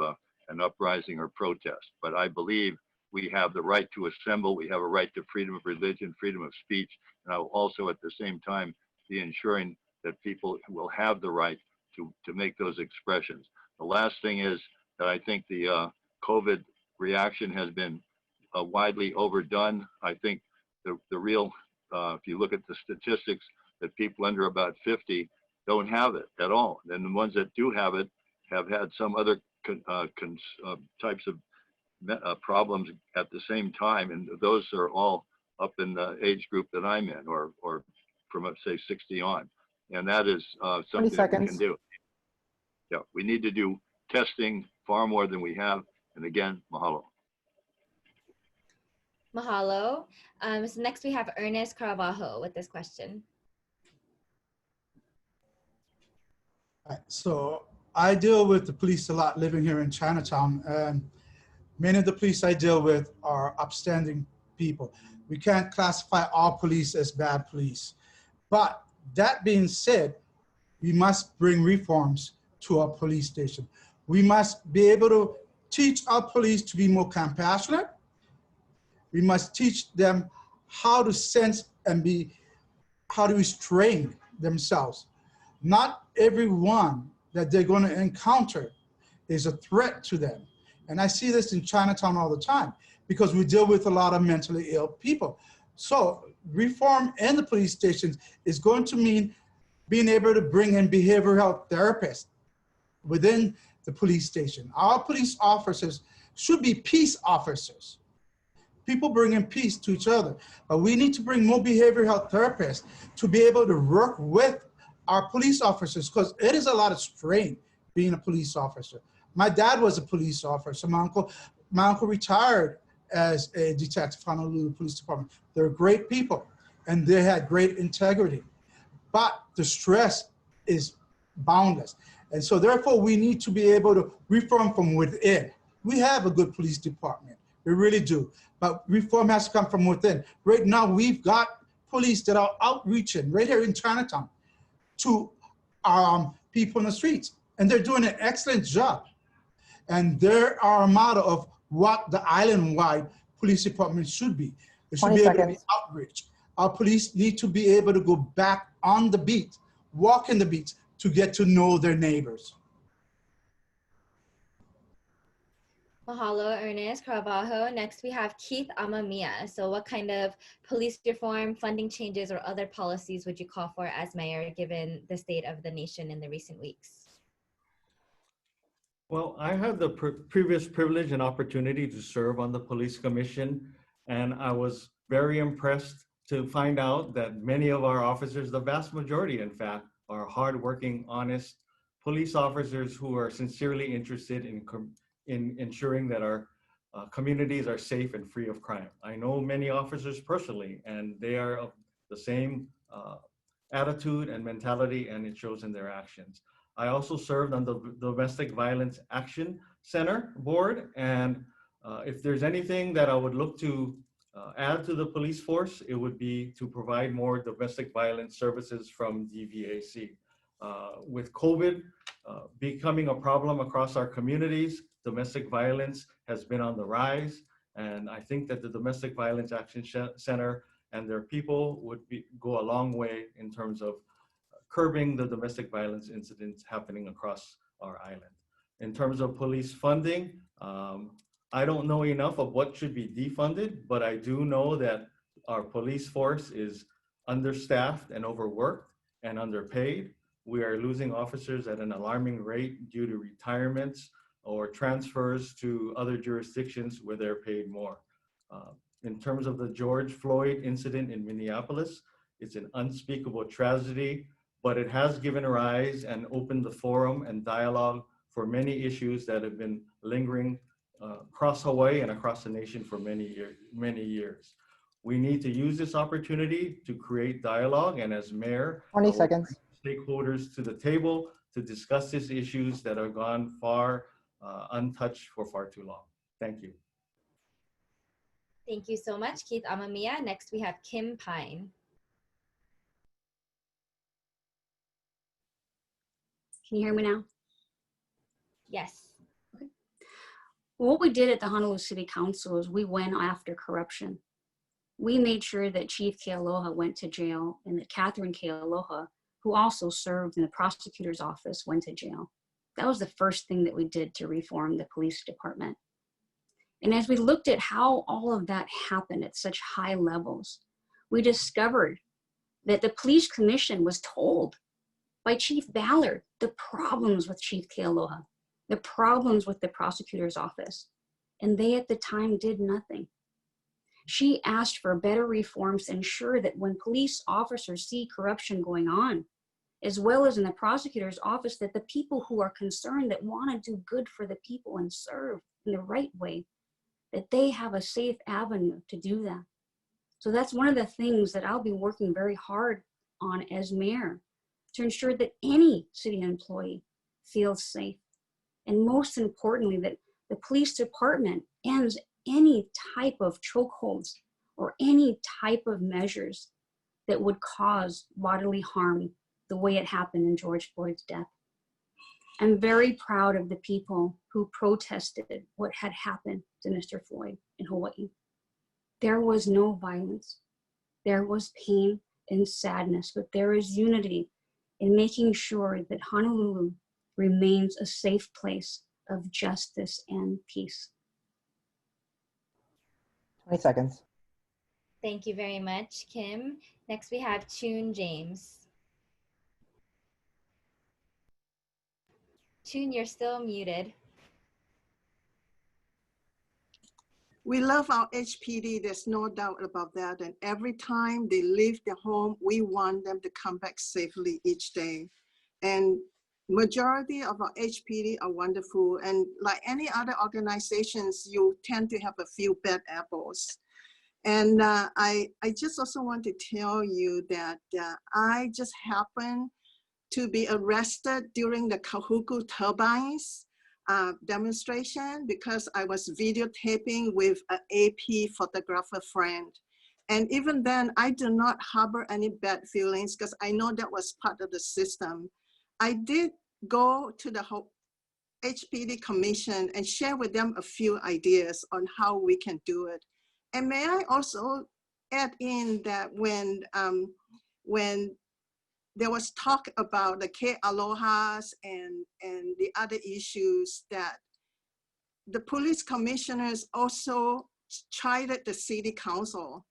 an uprising or protest. But I believe we have the right to assemble. We have a right to freedom of religion, freedom of speech. And I will also at the same time be ensuring that people will have the right to make those expressions. The last thing is that I think the COVID reaction has been widely overdone. I think the real, if you look at the statistics, that people under about 50 don't have it at all. And the ones that do have it have had some other types of problems at the same time. And those are all up in the age group that I'm in, or from, say, 60 on. And that is something that we can do. Yeah, we need to do testing far more than we have. And again, mahalo. Mahalo. So next we have Ernest Caravalho with this question. So I deal with the police a lot living here in Chinatown, and many of the police I deal with are upstanding people. We can't classify all police as bad police. But that being said, we must bring reforms to our police station. We must be able to teach our police to be more compassionate. We must teach them how to sense and how to restrain themselves. Not everyone that they're going to encounter is a threat to them. And I see this in Chinatown all the time because we deal with a lot of mentally ill people. So reform in the police stations is going to mean being able to bring in behavioral health therapists within the police station. Our police officers should be peace officers. People bring in peace to each other, but we need to bring more behavioral health therapists to be able to work with our police officers, because it is a lot of strain being a police officer. My dad was a police officer. My uncle retired as a detective in Honolulu Police Department. They're great people and they had great integrity, but the stress is boundless. And so therefore we need to be able to reform from within. We have a good police department, we really do, but reform has to come from within. Right now we've got police that are outreaching right here in Chinatown to people in the streets, and they're doing an excellent job. And they're our model of what the island-wide police department should be. It should be able to be outreach. Our police need to be able to go back on the beat, walk in the beats to get to know their neighbors. Mahalo, Ernest Caravalho. Next, we have Keith Amemiya. So what kind of police reform, funding changes, or other policies would you call for as mayor, given the state of the nation in the recent weeks? Well, I had the previous privilege and opportunity to serve on the police commission, and I was very impressed to find out that many of our officers, the vast majority, in fact, are hardworking, honest police officers who are sincerely interested in ensuring that our communities are safe and free of crime. I know many officers personally, and they are of the same attitude and mentality, and it shows in their actions. I also served on the Domestic Violence Action Center board, and if there's anything that I would look to add to the police force, it would be to provide more domestic violence services from DVAC. With COVID becoming a problem across our communities, domestic violence has been on the rise, and I think that the Domestic Violence Action Center and their people would go a long way in terms of curbing the domestic violence incidents happening across our island. In terms of police funding, I don't know enough of what should be defunded, but I do know that our police force is understaffed and overworked and underpaid. We are losing officers at an alarming rate due to retirements or transfers to other jurisdictions where they're paid more. In terms of the George Floyd incident in Minneapolis, it's an unspeakable tragedy, but it has given rise and opened the forum and dialogue for many issues that have been lingering across Hawaii and across the nation for many years. We need to use this opportunity to create dialogue, and as mayor, 20 seconds. Stakeholders to the table to discuss these issues that have gone far untouched for far too long. Thank you. Thank you so much, Keith Amemiya. Next, we have Kim Pine. Can you hear me now? Yes. Okay. What we did at the Honolulu City Council is we went after corruption. We made sure that Chief Kealoha went to jail and that Catherine Kealoha, who also served in the prosecutor's office, went to jail. That was the first thing that we did to reform the police department. And as we looked at how all of that happened at such high levels, we discovered that the police commission was told by Chief Ballard the problems with Chief Kealoha, the problems with the prosecutor's office, and they at the time did nothing. She asked for better reforms to ensure that when police officers see corruption going on, as well as in the prosecutor's office, that the people who are concerned, that want to do good for the people and serve in the right way, that they have a safe avenue to do that. So that's one of the things that I'll be working very hard on as mayor, to ensure that any city employee feels safe. And most importantly, that the police department ends any type of chokeholds or any type of measures that would cause bodily harm the way it happened in George Floyd's death. I'm very proud of the people who protested what had happened to Mr. Floyd in Hawaii. There was no violence. There was pain and sadness, but there is unity in making sure that Honolulu remains a safe place of justice and peace. 20 seconds. Thank you very much, Kim. Next, we have Choon James. Choon, you're still muted. We love our HPD, there's no doubt about that. And every time they leave their home, we want them to come back safely each day. And majority of our HPD are wonderful. And like any other organizations, you tend to have a few bad apples. And I just also want to tell you that I just happened to be arrested during the Kahuku turbines demonstration because I was videotaping with an AP photographer friend. And even then, I do not harbor any bad feelings because I know that was part of the system. I did go to the HPD commission and share with them a few ideas on how we can do it. And may I also add in that when there was talk about the Ke Alohas and the other issues, that the police commissioners also chided the city council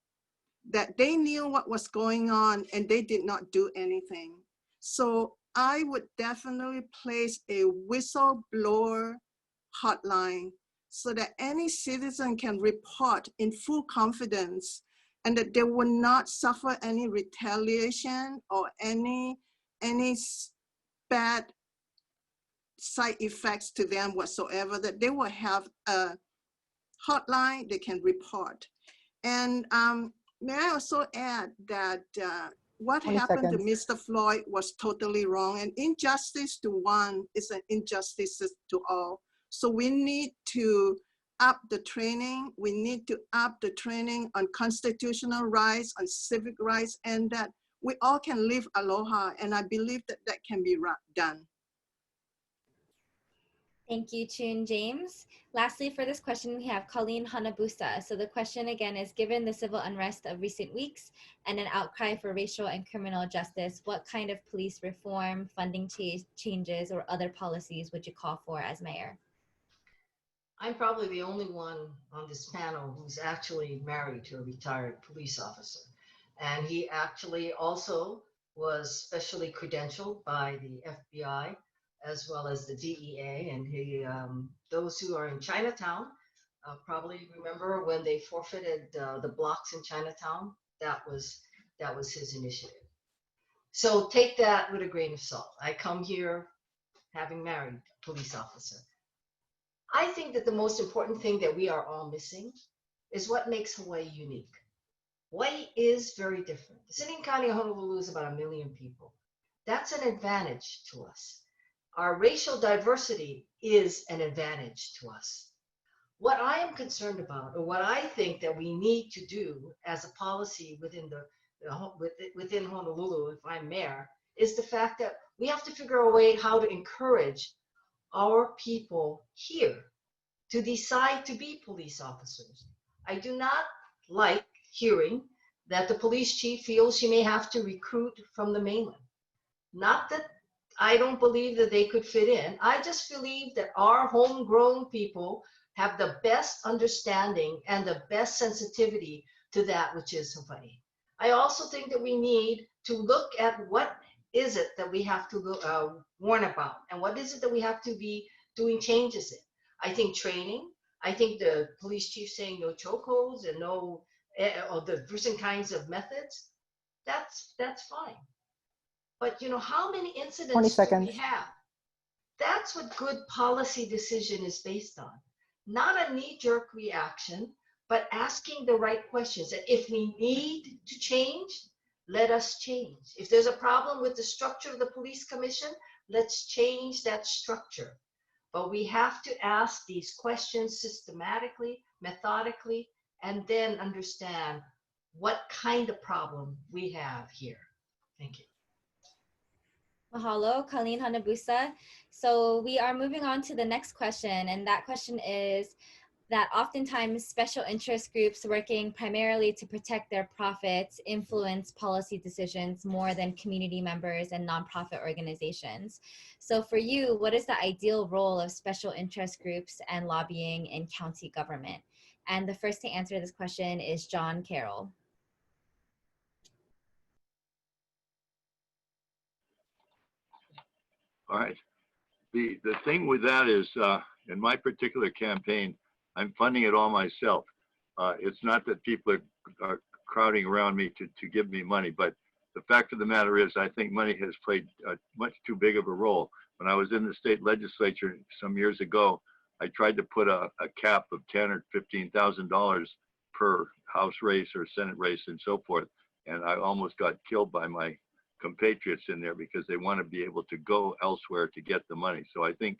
that they knew what was going on and they did not do anything. So I would definitely place a whistleblower hotline so that any citizen can report in full confidence and that they will not suffer any retaliation or any bad side effects to them whatsoever, that they will have a hotline they can report. And may I also add that what happened to Mr. Floyd was totally wrong, and injustice to one is an injustice to all. So we need to up the training. We need to up the training on constitutional rights, on civic rights, and that we all can live aloha. And I believe that that can be done. Thank you, Choon James. Lastly, for this question, we have Colleen Hanabusa. So the question again is, given the civil unrest of recent weeks and an outcry for racial and criminal justice, what kind of police reform, funding changes, or other policies would you call for as mayor? I'm probably the only one on this panel who's actually married to a retired police officer. And he actually also was specially credentialed by the FBI as well as the DEA. And he, those who are in Chinatown probably remember when they forfeited the blocks in Chinatown. That was his initiative. So take that with a grain of salt. I come here having married a police officer. I think that the most important thing that we are all missing is what makes Hawaii unique. Hawaii is very different. The city and county of Honolulu is about 1 million people. That's an advantage to us. Our racial diversity is an advantage to us. What I am concerned about, or what I think that we need to do as a policy within within Honolulu, if I'm mayor, is the fact that we have to figure a way how to encourage our people here to decide to be police officers. I do not like hearing that the police chief feels she may have to recruit from the mainland. Not that I don't believe that they could fit in. I just believe that our homegrown people have the best understanding and the best sensitivity to that which is Hawaii. I also think that we need to look at what is it that we have to warn about, and what is it that we have to be doing changes in. I think training, I think the police chief saying no chokeholds and no, or the different kinds of methods, that's fine. But you know, how many incidents do we have? That's what good policy decision is based on. Not a knee-jerk reaction, but asking the right questions. And if we need to change, let us change. If there's a problem with the structure of the police commission, let's change that structure. But we have to ask these questions systematically, methodically, and then understand what kind of problem we have here. Thank you. Mahalo, Colleen Hanabusa. So we are moving on to the next question, and that question is that oftentimes special interest groups working primarily to protect their profits influence policy decisions more than community members and nonprofit organizations. So for you, what is the ideal role of special interest groups and lobbying in county government? And the first to answer this question is John Carroll. All right. The thing with that is, in my particular campaign, I'm funding it all myself. It's not that people are crowding around me to give me money, but the fact of the matter is, I think money has played much too big of a role. When I was in the state legislature some years ago, I tried to put a cap of $10,000 or $15,000 per House race or Senate race and so forth, and I almost got killed by my compatriots in there because they want to be able to go elsewhere to get the money. So I think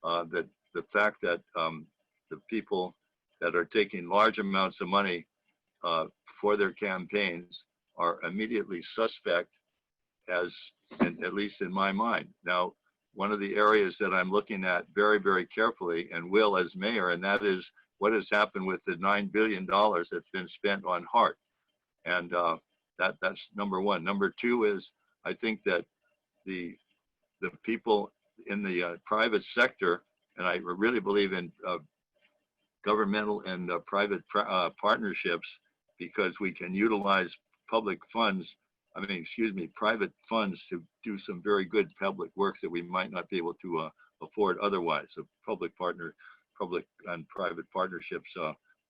that the fact that the people that are taking large amounts of money for their campaigns are immediately suspect, at least in my mind. Now, one of the areas that I'm looking at very, very carefully and will as mayor, and that is what has happened with the $9 billion that's been spent on HART. And that's number one. Number two is I think that the people in the private sector, and I really believe in governmental and private partnerships, because we can utilize public funds, private funds to do some very good public work that we might not be able to afford otherwise. So public and private partnerships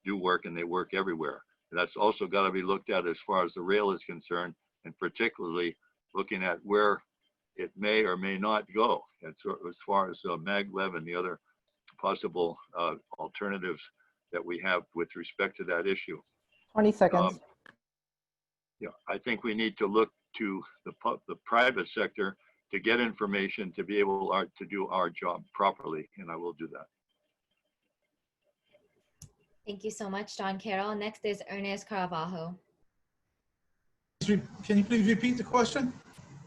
do work, and they work everywhere. that's also got to be looked at as far as the rail is concerned, and particularly looking at where it may or may not go. And so as far as maglev and the other possible alternatives that we have with respect to that issue. 20 seconds. Yeah, I think we need to look to the private sector to get information to be able to do our job properly, and I will do that. Thank you so much, John Carroll. Next is Ernest Caravalho. Can you please repeat the question?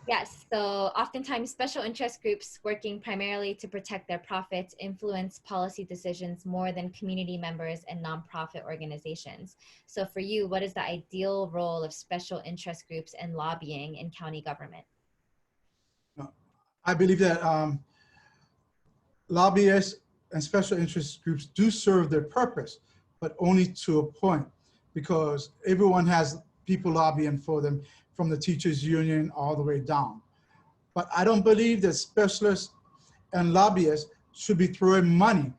Yes, so oftentimes special interest groups working primarily to protect their profits influence policy decisions more than community members and nonprofit organizations. So for you, what is the ideal role of special interest groups and lobbying in county government? I believe that lobbyists and special interest groups do serve their purpose, but only to a point, because everyone has people lobbying for them, from the teachers union all the way down. But I don't believe that specialists and lobbyists should be throwing money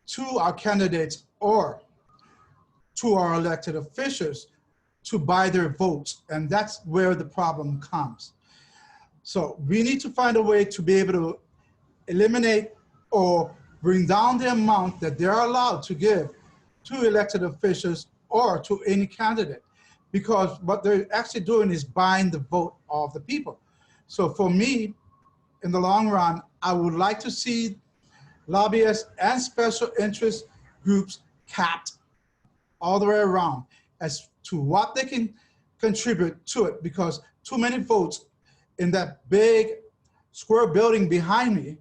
to our candidates or to our elected officials to buy their votes. And that's where the problem comes. So we need to find a way to be able to eliminate or bring down the amount that they're allowed to give to elected officials or to any candidate, because what they're actually doing is buying the vote of the people. So for me, in the long run, I would like to see lobbyists and special interest groups capped all the way around as to what they can contribute to it, because too many votes in that big square building behind me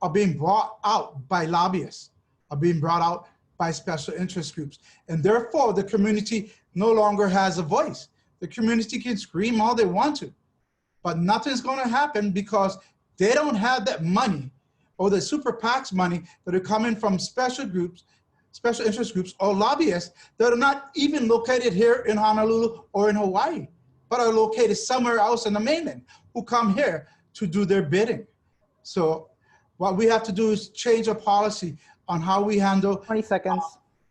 are being brought out by lobbyists, are being brought out by special interest groups. And therefore, the community no longer has a voice. The community can scream all they want to, but nothing's gonna happen because they don't have that money or the super PACs money that are coming from special groups, special interest groups or lobbyists that are not even located here in Honolulu or in Hawaii, but are located somewhere else in the mainland, who come here to do their bidding. So what we have to do is change our policy on how we handle 20 seconds.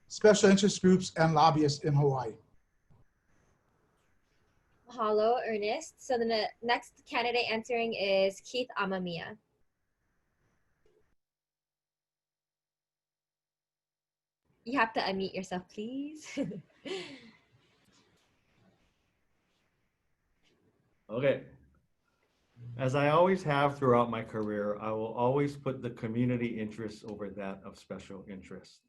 Special interest groups and lobbyists in Hawaii. Mahalo, Ernest. So the next candidate answering is Keith Amemiya. You have to unmute yourself, please. Okay. As I always have throughout my career, I will always put the community interest over that of special interest.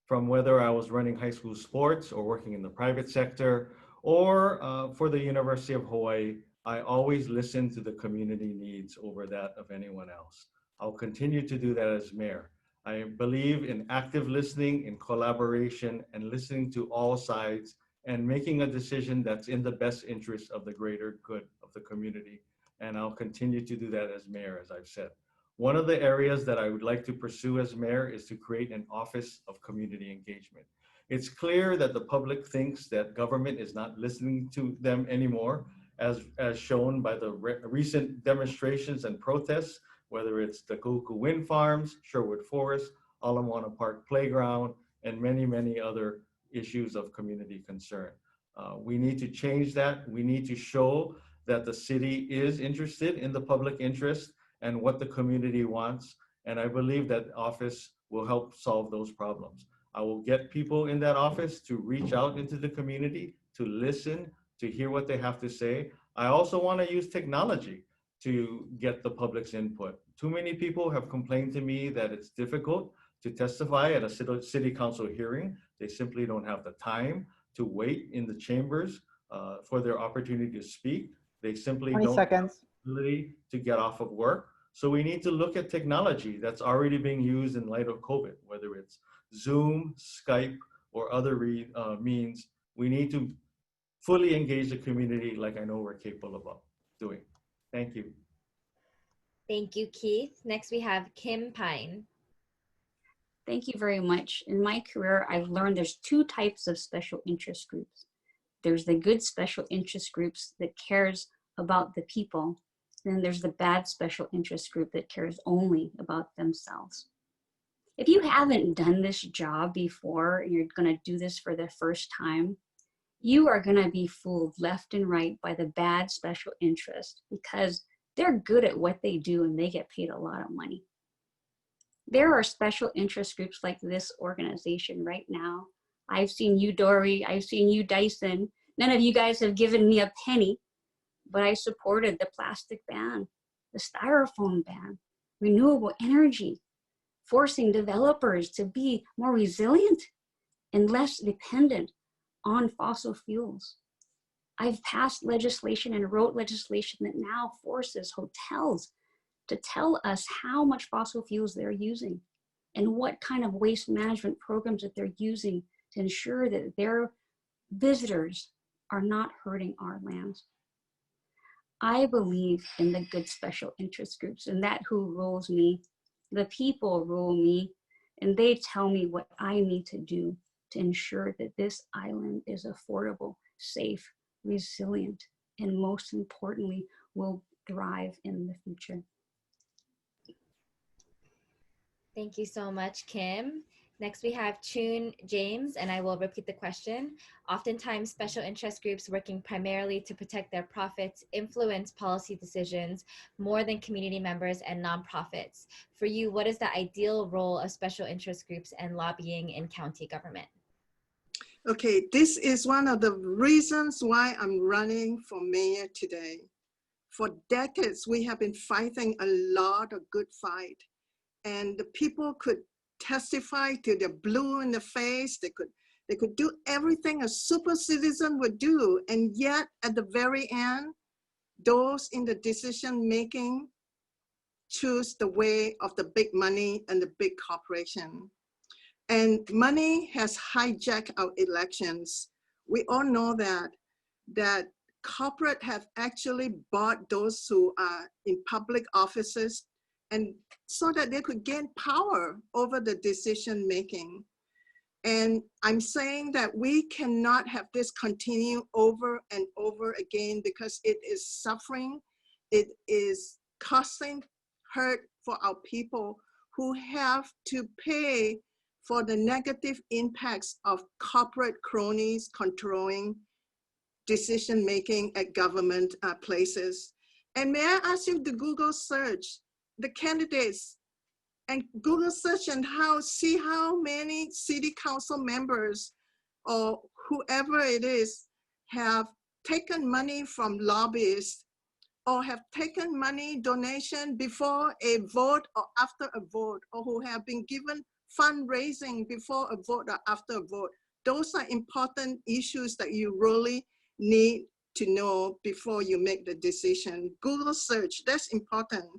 From whether I was running high school sports or working in the private sector or for the University of Hawaii, I always listen to the community needs over that of anyone else. I'll continue to do that as mayor. I believe in active listening, in collaboration, and listening to all sides and making a decision that's in the best interest of the greater good of the community. And I'll continue to do that as mayor, as I've said. One of the areas that I would like to pursue as mayor is to create an office of community engagement. It's clear that the public thinks that government is not listening to them anymore, as shown by the recent demonstrations and protests, whether it's the Kuku Wind Farms, Sherwood Forest, Ala Moana Park Playground, and many, many other issues of community concern. We need to change that. We need to show that the city is interested in the public interest and what the community wants. And I believe that office will help solve those problems. I will get people in that office to reach out into the community, to listen, to hear what they have to say. I also want to use technology to get the public's input. Too many people have complained to me that it's difficult to testify at a city council hearing. They simply don't have the time to wait in the chambers for their opportunity to speak. They simply don't have the ability to get off of work. So we need to look at technology that's already being used in light of COVID, whether it's Zoom, Skype, or other means. We need to fully engage the community like I know we're capable of doing. Thank you. Thank you, Keith. Next we have Kim Pine. Thank you very much. In my career, I've learned there's two types of special interest groups. There's the good special interest groups that cares about the people. And then there's the bad special interest group that cares only about themselves. If you haven't done this job before and you're going to do this for the first time, you are going to be fooled left and right by the bad special interest because they're good at what they do and they get paid a lot of money. There are special interest groups like this organization right now. I've seen you, Dory. I've seen you, Dyson. None of you guys have given me a penny, but I supported the plastic ban, the styrofoam ban, renewable energy, forcing developers to be more resilient and less dependent on fossil fuels. I've passed legislation and wrote legislation that now forces hotels to tell us how much fossil fuels they're using and what kind of waste management programs that they're using to ensure that their visitors are not hurting our lands. I believe in the good special interest groups, and that who rules me. The people rule me, and they tell me what I need to do to ensure that this island is affordable, safe, resilient, and most importantly, will thrive in the future. Thank you so much, Kim. Next, we have Choon James, and I will repeat the question. Oftentimes, special interest groups working primarily to protect their profits influence policy decisions more than community members and nonprofits. For you, what is the ideal role of special interest groups and lobbying in county government? Okay, this is one of the reasons why I'm running for mayor today. For decades, we have been fighting a lot of good fight, and the people could testify till they're blue in the face. They could do everything a super citizen would do, and yet at the very end, those in the decision making choose the way of the big money and the big corporation. And money has hijacked our elections. We all know that corporate have actually bought those who are in public offices, and so that they could gain power over the decision making. And I'm saying that we cannot have this continue over and over again because it is suffering. It is causing hurt for our people who have to pay for the negative impacts of corporate cronies controlling decision making at government places. And may I ask you to Google search the candidates and Google search and see how many city council members or whoever it is have taken money from lobbyists or have taken money donation before a vote or after a vote, or who have been given fundraising before a vote or after a vote. Those are important issues that you really need to know before you make the decision. Google search, that's important.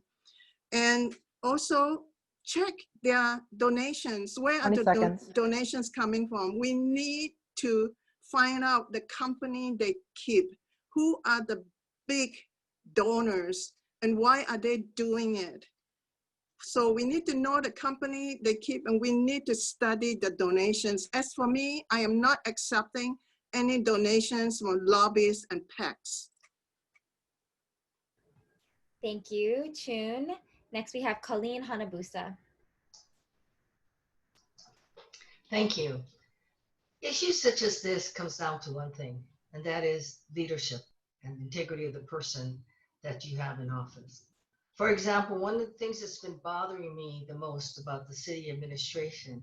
And also check their donations. Where are the donations coming from? We need to find out the company they keep. Who are the big donors and why are they doing it? So we need to know the company they keep, and we need to study the donations. As for me, I am not accepting any donations from lobbyists and PACs. Thank you, Choon. Next, we have Colleen Hanabusa. Thank you. Issues such as this comes down to one thing, and that is leadership and integrity of the person that you have in office. For example, one of the things that's been bothering me the most about the city administration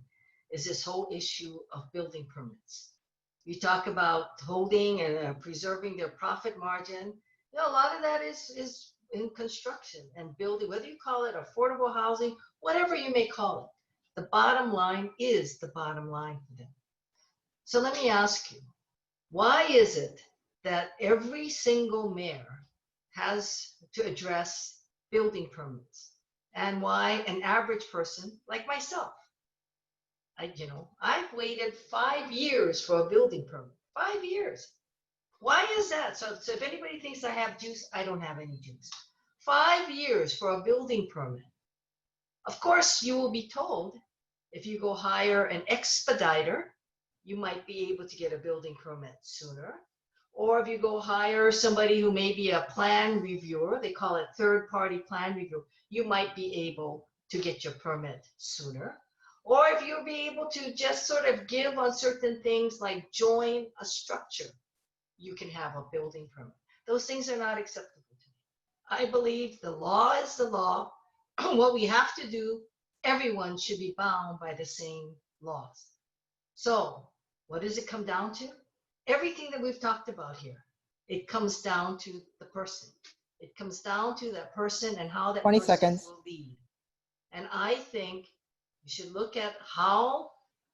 is this whole issue of building permits. You talk about holding and preserving their profit margin. You know, a lot of that is in construction and building, whether you call it affordable housing, whatever you may call it. The bottom line is the bottom line for them. So let me ask you, why is it that every single mayor has to address building permits, and why an average person like myself, I've waited 5 years for a building permit, 5 years. Why is that? So if anybody thinks I have juice, I don't have any juice. 5 years for a building permit. Of course, you will be told if you go hire an expediter, you might be able to get a building permit sooner. Or if you go hire somebody who may be a plan reviewer, they call it third-party plan review, you might be able to get your permit sooner. Or if you'll be able to just sort of give on certain things like join a structure, you can have a building permit. Those things are not acceptable to me. I believe the law is the law. What we have to do, everyone should be bound by the same laws. So what does it come down to? Everything that we've talked about here, it comes down to the person. It comes down to that person and how that 20 person seconds. will lead. And I think you should look at how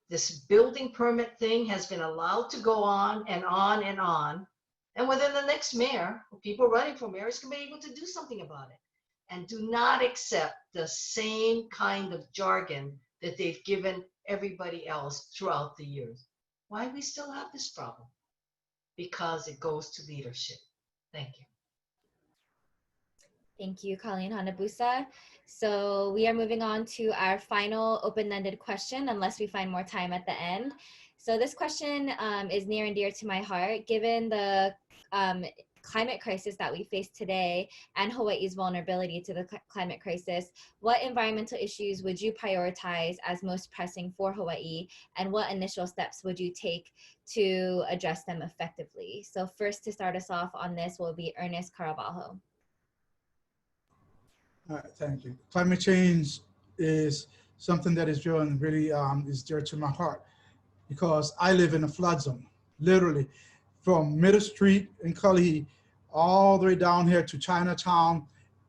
this building permit thing has been allowed to go on and on and on. And within the next mayor, people running for mayor is going to be able to do something about it. And do not accept the same kind of jargon that they've given everybody else throughout the years. Why we still have this problem? Because it goes to leadership. Thank you. Thank you, Colleen. Hanabusa. So we are moving on to our final open-ended question, unless we find more time at the end. So this question is near and dear to my heart, given the climate crisis that we face today and Hawaii's vulnerability to the climate crisis. What environmental issues would you prioritize as most pressing for Hawaii, and what initial steps would you take to address them effectively? So first, to start us off on this will be Ernest Caravalho. All right, thank you. Climate change is something that is really is dear to my heart, because I live in a flood zone, literally from Middle Street in Kalihi all the way down here to Chinatown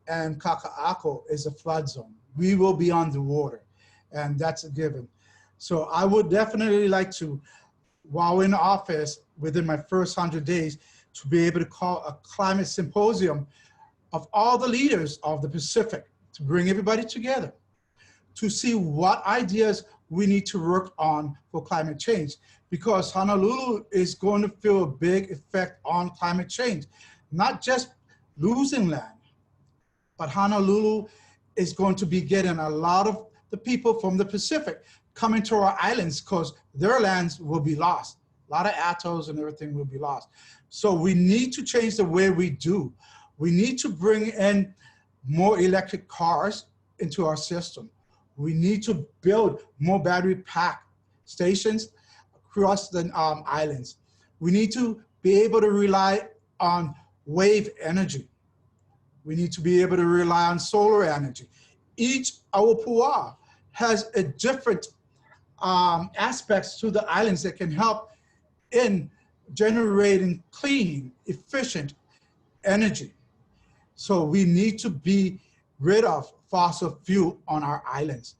and Kaka'ako is a flood zone. We will be underwater, and that's a given. So I would definitely like to, while in office, within my first 100 days, to be able to call a climate symposium of all the leaders of the Pacific, to bring everybody together, to see what ideas we need to work on for climate change, because Honolulu is going to feel a big effect on climate change. Not just losing land, but Honolulu is going to be getting a lot of the people from the Pacific coming to our islands, because their lands will be lost. A lot of atolls and everything will be lost. So we need to change the way we do. We need to bring in more electric cars into our system. We need to build more battery pack stations across the islands. We need to be able to rely on wave energy. We need to be able to rely on solar energy. Each awapua has a different aspects to the islands that can help in generating clean, efficient energy. So we need to be rid of fossil fuel on our islands.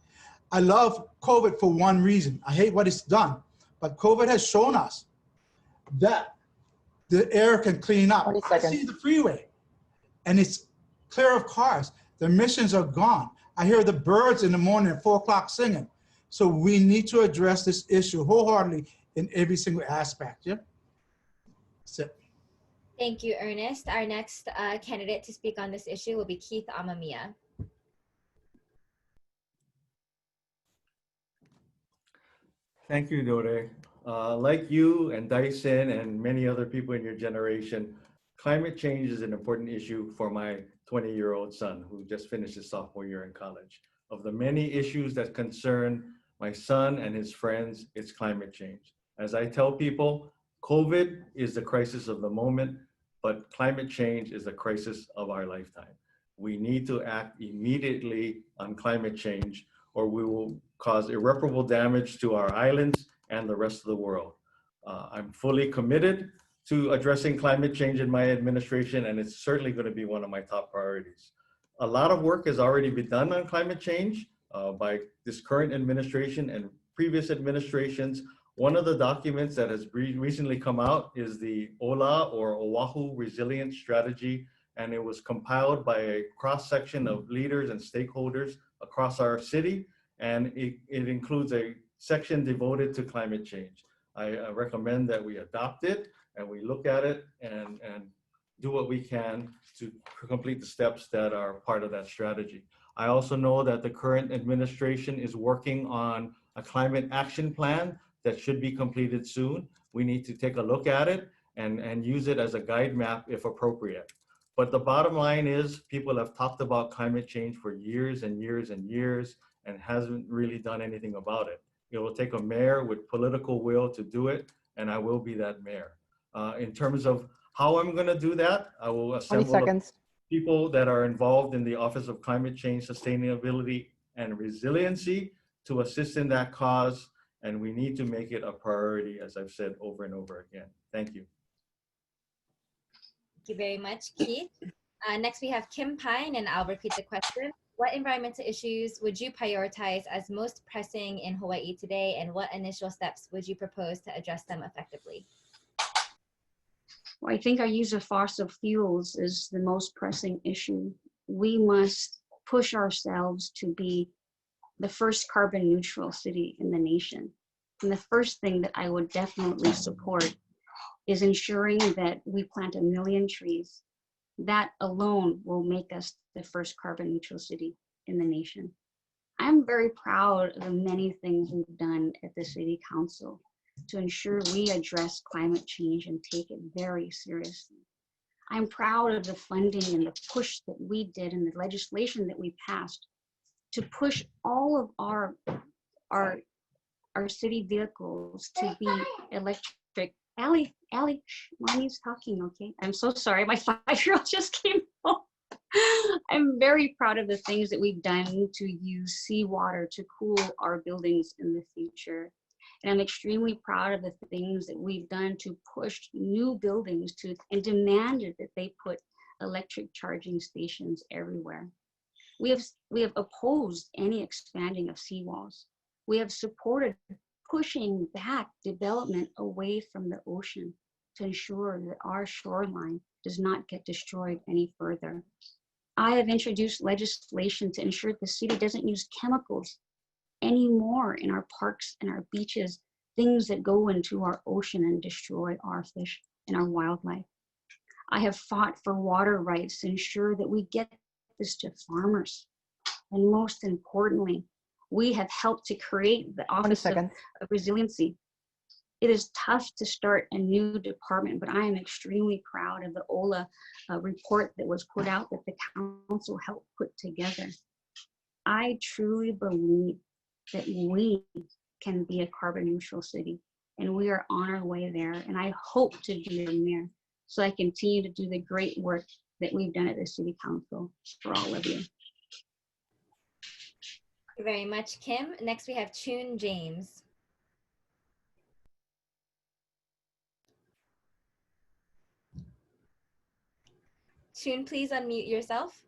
I love COVID for one reason. I hate what it's done, but COVID has shown us that the air can clean up. I see the freeway and it's clear of cars. The emissions are gone. I hear the birds in the morning at 4 o'clock singing. So we need to address this issue wholeheartedly in every single aspect. Yeah. That's it. Thank you, Ernest. Our next candidate to speak on this issue will be Keith Amemiya. Thank you, Dore. Like you and Dyson and many other people in your generation, climate change is an important issue for my 20-year-old son who just finished his sophomore year in college. Of the many issues that concern my son and his friends, it's climate change. As I tell people, COVID is the crisis of the moment, but climate change is the crisis of our lifetime. We need to act immediately on climate change, or we will cause irreparable damage to our islands and the rest of the world. I'm fully committed to addressing climate change in my administration, and it's certainly going to be one of my top priorities. A lot of work has already been done on climate change by this current administration and previous administrations. One of the documents that has recently come out is the OLA, or Oahu Resilience Strategy, and it was compiled by a cross-section of leaders and stakeholders across our city, and it includes a section devoted to climate change. I recommend that we adopt it and we look at it and do what we can to complete the steps that are part of that strategy. I also know that the current administration is working on a climate action plan that should be completed soon. We need to take a look at it and use it as a guide map if appropriate. But the bottom line is people have talked about climate change for years and years and years, and hasn't really done anything about it. It will take a mayor with political will to do it, and I will be that mayor. In terms of how I'm going to do that, I will assemble people that are involved in the Office of Climate Change, Sustainability, and Resiliency to assist in that cause, and we need to make it a priority, as I've said over and over again. Thank you. Thank you very much, Keith. Next, we have Kim Pine, and I'll repeat the question. What environmental issues would you prioritize as most pressing in Hawaii today, and what initial steps would you propose to address them effectively? Well, I think our use of fossil fuels is the most pressing issue. We must push ourselves to be the first carbon neutral city in the nation. And the first thing that I would definitely support is ensuring that we plant 1 million trees. That alone will make us the first carbon neutral city in the nation. I'm very proud of the many things we've done at the City Council to ensure we address climate change and take it very seriously. I'm proud of the funding and the push that we did and the legislation that we passed to push all of our city vehicles to be electric. Allie, mommy's talking, okay? I'm so sorry, my 5-year-old just came home. I'm very proud of the things that we've done to use seawater to cool our buildings in the future. And I'm extremely proud of the things that we've done to push new buildings and demanded that they put electric charging stations everywhere. We have opposed any expanding of seawalls. We have supported pushing back development away from the ocean to ensure that our shoreline does not get destroyed any further. I have introduced legislation to ensure the city doesn't use chemicals anymore in our parks and our beaches, things that go into our ocean and destroy our fish and our wildlife. I have fought for water rights to ensure that we get this to farmers. And most importantly, we have helped to create the Office of Resiliency. It is tough to start a new department, but I am extremely proud of the OLA report that was put out that the council helped put together. I truly believe that we can be a carbon neutral city, and we are on our way there. And I hope to be the mayor, so I continue to do the great work that we've done at the City Council for all of you. Thank you very much, Kim. Next, we have Choon James. Choon, please unmute yourself.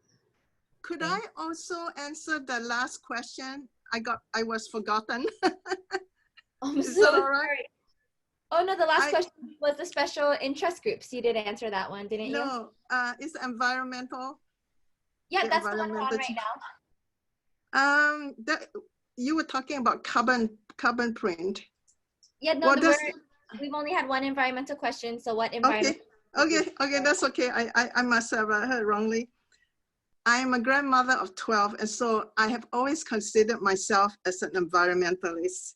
Could I also answer the last question? I was forgotten. I'm Is so that all right? sorry. Oh no, the last question was the special interest groups. You did answer that one, didn't you? No, it's environmental. Yeah, that's the one we're on right now. You were talking about carbon print. Yeah, no, we've only had one environmental question. So what environment? Okay, that's okay. I must have heard wrongly. I am a grandmother of 12, and so I have always considered myself as an environmentalist.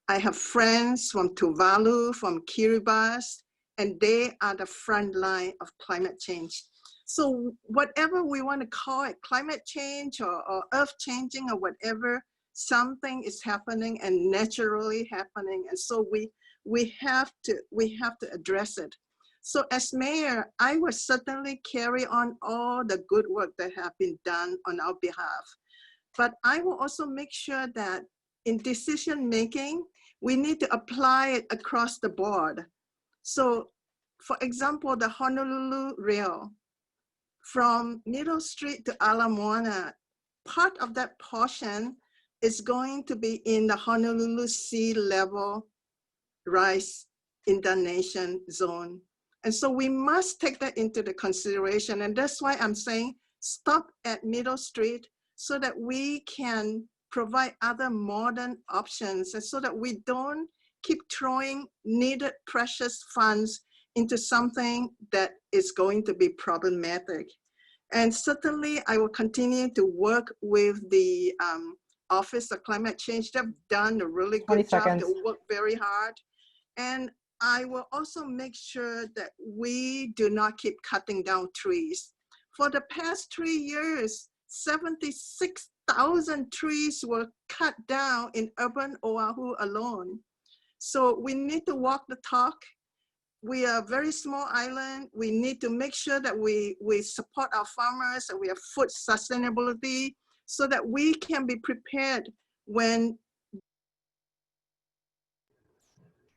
I have friends from Tuvalu, from Kiribati, and they are the front line of climate change. So whatever we want to call it, climate change or earth changing or whatever, something is happening and naturally happening. And so we have to address it. So as mayor, I will certainly carry on all the good work that have been done on our behalf. But I will also make sure that in decision making, we need to apply it across the board. So for example, the Honolulu Rail, from Middle Street to Ala Moana, part of that portion is going to be in the Honolulu sea level rise inundation zone. And so we must take that into the consideration. And that's why I'm saying stop at Middle Street so that we can provide other modern options and so that we don't keep throwing needed precious funds into something that is going to be problematic. And certainly I will continue to work with the Office of Climate Change. They've done a really good job. They work very hard. And I will also make sure that we do not keep cutting down trees. For the past 3 years, 76,000 trees were cut down in urban Oahu alone. So we need to walk the talk. We are a very small island. We need to make sure that we support our farmers and we have food sustainability so that we can be prepared when.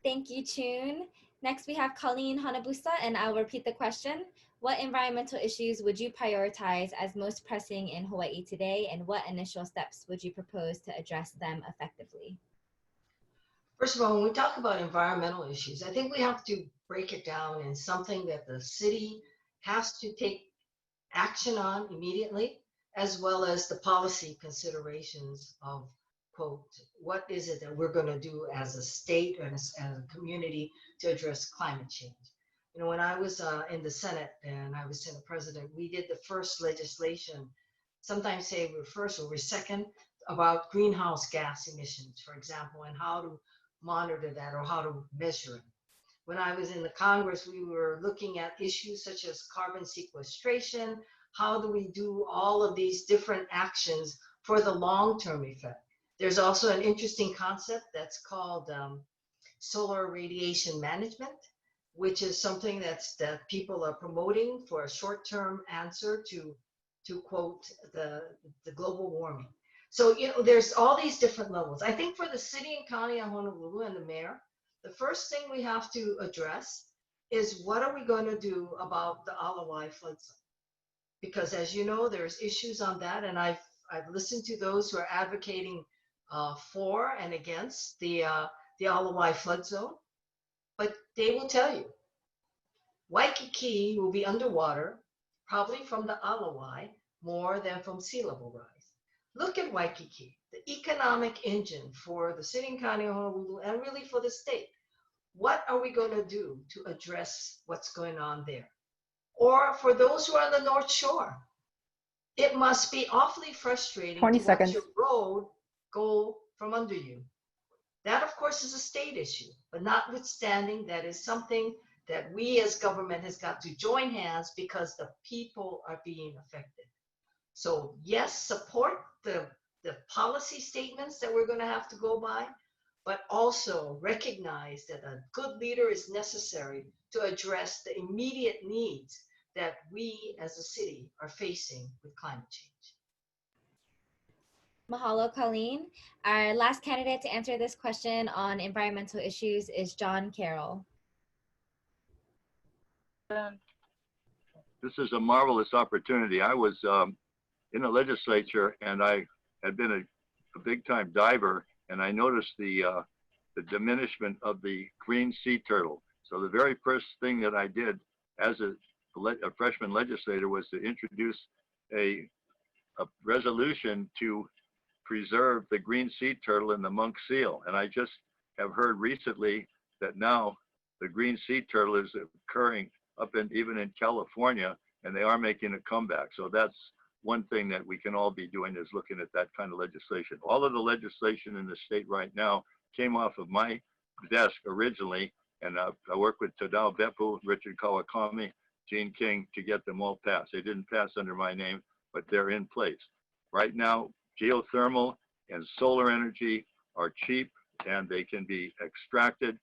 Thank you, Choon. Next, we have Colleen Hanabusa, and I'll repeat the question. What environmental issues would you prioritize as most pressing in Hawaii today, and what initial steps would you propose to address them effectively? First of all, when we talk about environmental issues, I think we have to break it down in something that the city has to take action on immediately, as well as the policy considerations of, quote, what is it that we're going to do as a state and as a community to address climate change. You know, when I was in the Senate and I was Senate President, we did the first legislation, sometimes say we're first or we're second, about greenhouse gas emissions, for example, and how to monitor that or how to measure it. When I was in the Congress, we were looking at issues such as carbon sequestration. How do we do all of these different actions for the long-term effect? There's also an interesting concept that's called solar radiation management, which is something that people are promoting for a short-term answer to quote the global warming. So, you know, there's all these different levels. I think for the city and county of Honolulu and the mayor, the first thing we have to address is what are we going to do about the Alawai flood zone? Because as you know, there's issues on that, and I've listened to those who are advocating for and against the Alawai flood zone, but they will tell you Waikiki will be underwater, probably from the Alawai, more than from sea level rise. Look at Waikiki, the economic engine for the city and county of Honolulu and really for the state. What are we going to do to address what's going on there? Or for those who are on the North Shore, it must be awfully frustrating 20 to seconds. watch your road go from under you. That, of course, is a state issue, but notwithstanding, that is something that we as government has got to join hands because the people are being affected. So yes, support the policy statements that we're going to have to go by, but also recognize that a good leader is necessary to address the immediate needs that we as a city are facing with climate change. Mahalo, Colleen. Our last candidate to answer this question on environmental issues is John Carroll. This is a marvelous opportunity. I was in the legislature, and I had been a big-time diver, and I noticed the diminishment of the green sea turtle. So the very first thing that I did as a freshman legislator was to introduce a resolution to preserve the green sea turtle and the monk seal. And I just have heard recently that now the green sea turtle is occurring up in even in California, and they are making a comeback. So that's one thing that we can all be doing, is looking at that kind of legislation. All of the legislation in the state right now came off of my desk originally, and I worked with Tadao Beppu, Richard Kawakami, Gene King to get them all passed. They didn't pass under my name, but they're in place. Right now, geothermal and solar energy are cheap, and they can be extracted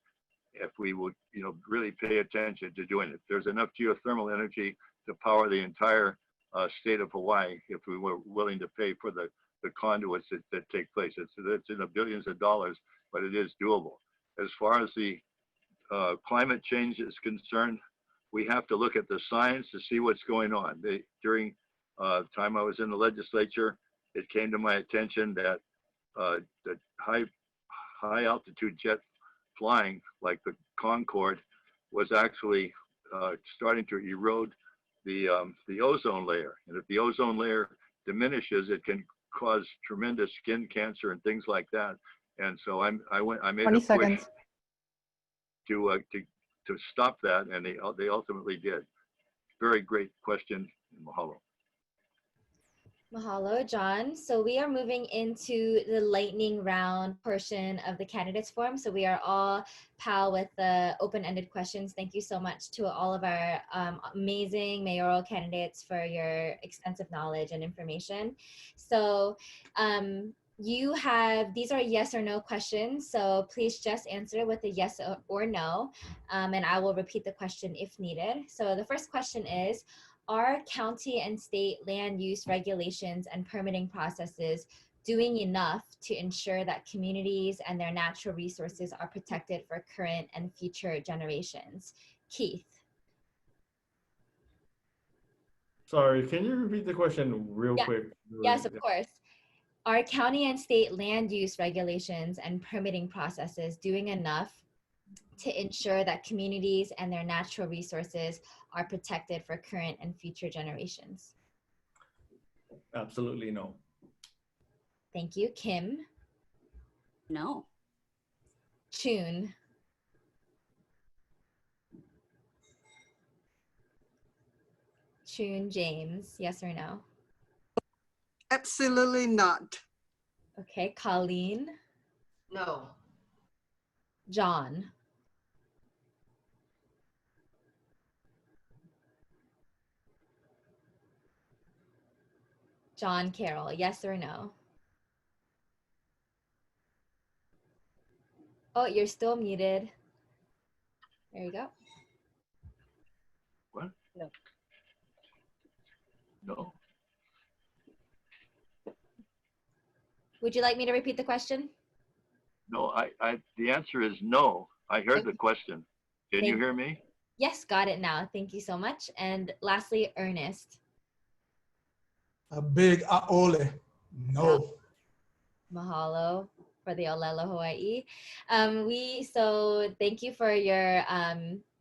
if we would, you know, really pay attention to doing it. There's enough geothermal energy to power the entire state of Hawaii if we were willing to pay for the conduits that take place. It's in the billions of dollars, but it is doable. As far as the climate change is concerned, we have to look at the science to see what's going on. During time I was in the legislature, it came to my attention that the high altitude jet flying, like the Concorde, was actually starting to erode the ozone layer. And if the ozone layer diminishes, it can cause tremendous skin cancer and things like that. And so I made 20 a push seconds. to stop that, and they ultimately did. Very great question. Mahalo. Mahalo, John. So we are moving into the lightning round portion of the candidates forum. So we are all pal with the open-ended questions. Thank you so much to all of our amazing mayoral candidates for your extensive knowledge and information. So these are yes or no questions. So please just answer with a yes or no. And I will repeat the question if needed. So the first question is, are county and state land use regulations and permitting processes doing enough to ensure that communities and their natural resources are protected for current and future generations? Keith. Sorry, can you repeat the question real quick? Yes, of course. Are county and state land use regulations and permitting processes doing enough to ensure that communities and their natural resources are protected for current and future generations? Absolutely no. Thank you. Kim. No. Choon. Choon James, yes or no? Absolutely not. Okay, Colleen. No. John. John Carroll, yes or no? Oh, you're still muted. There you go. What? No. No. Would you like me to repeat the question? No, the answer is no. I heard the question. Can you hear me? Yes, got it now. Thank you so much. And lastly, Ernest. A big aole. No. Mahalo for the Olelo Hawaii. So thank you for your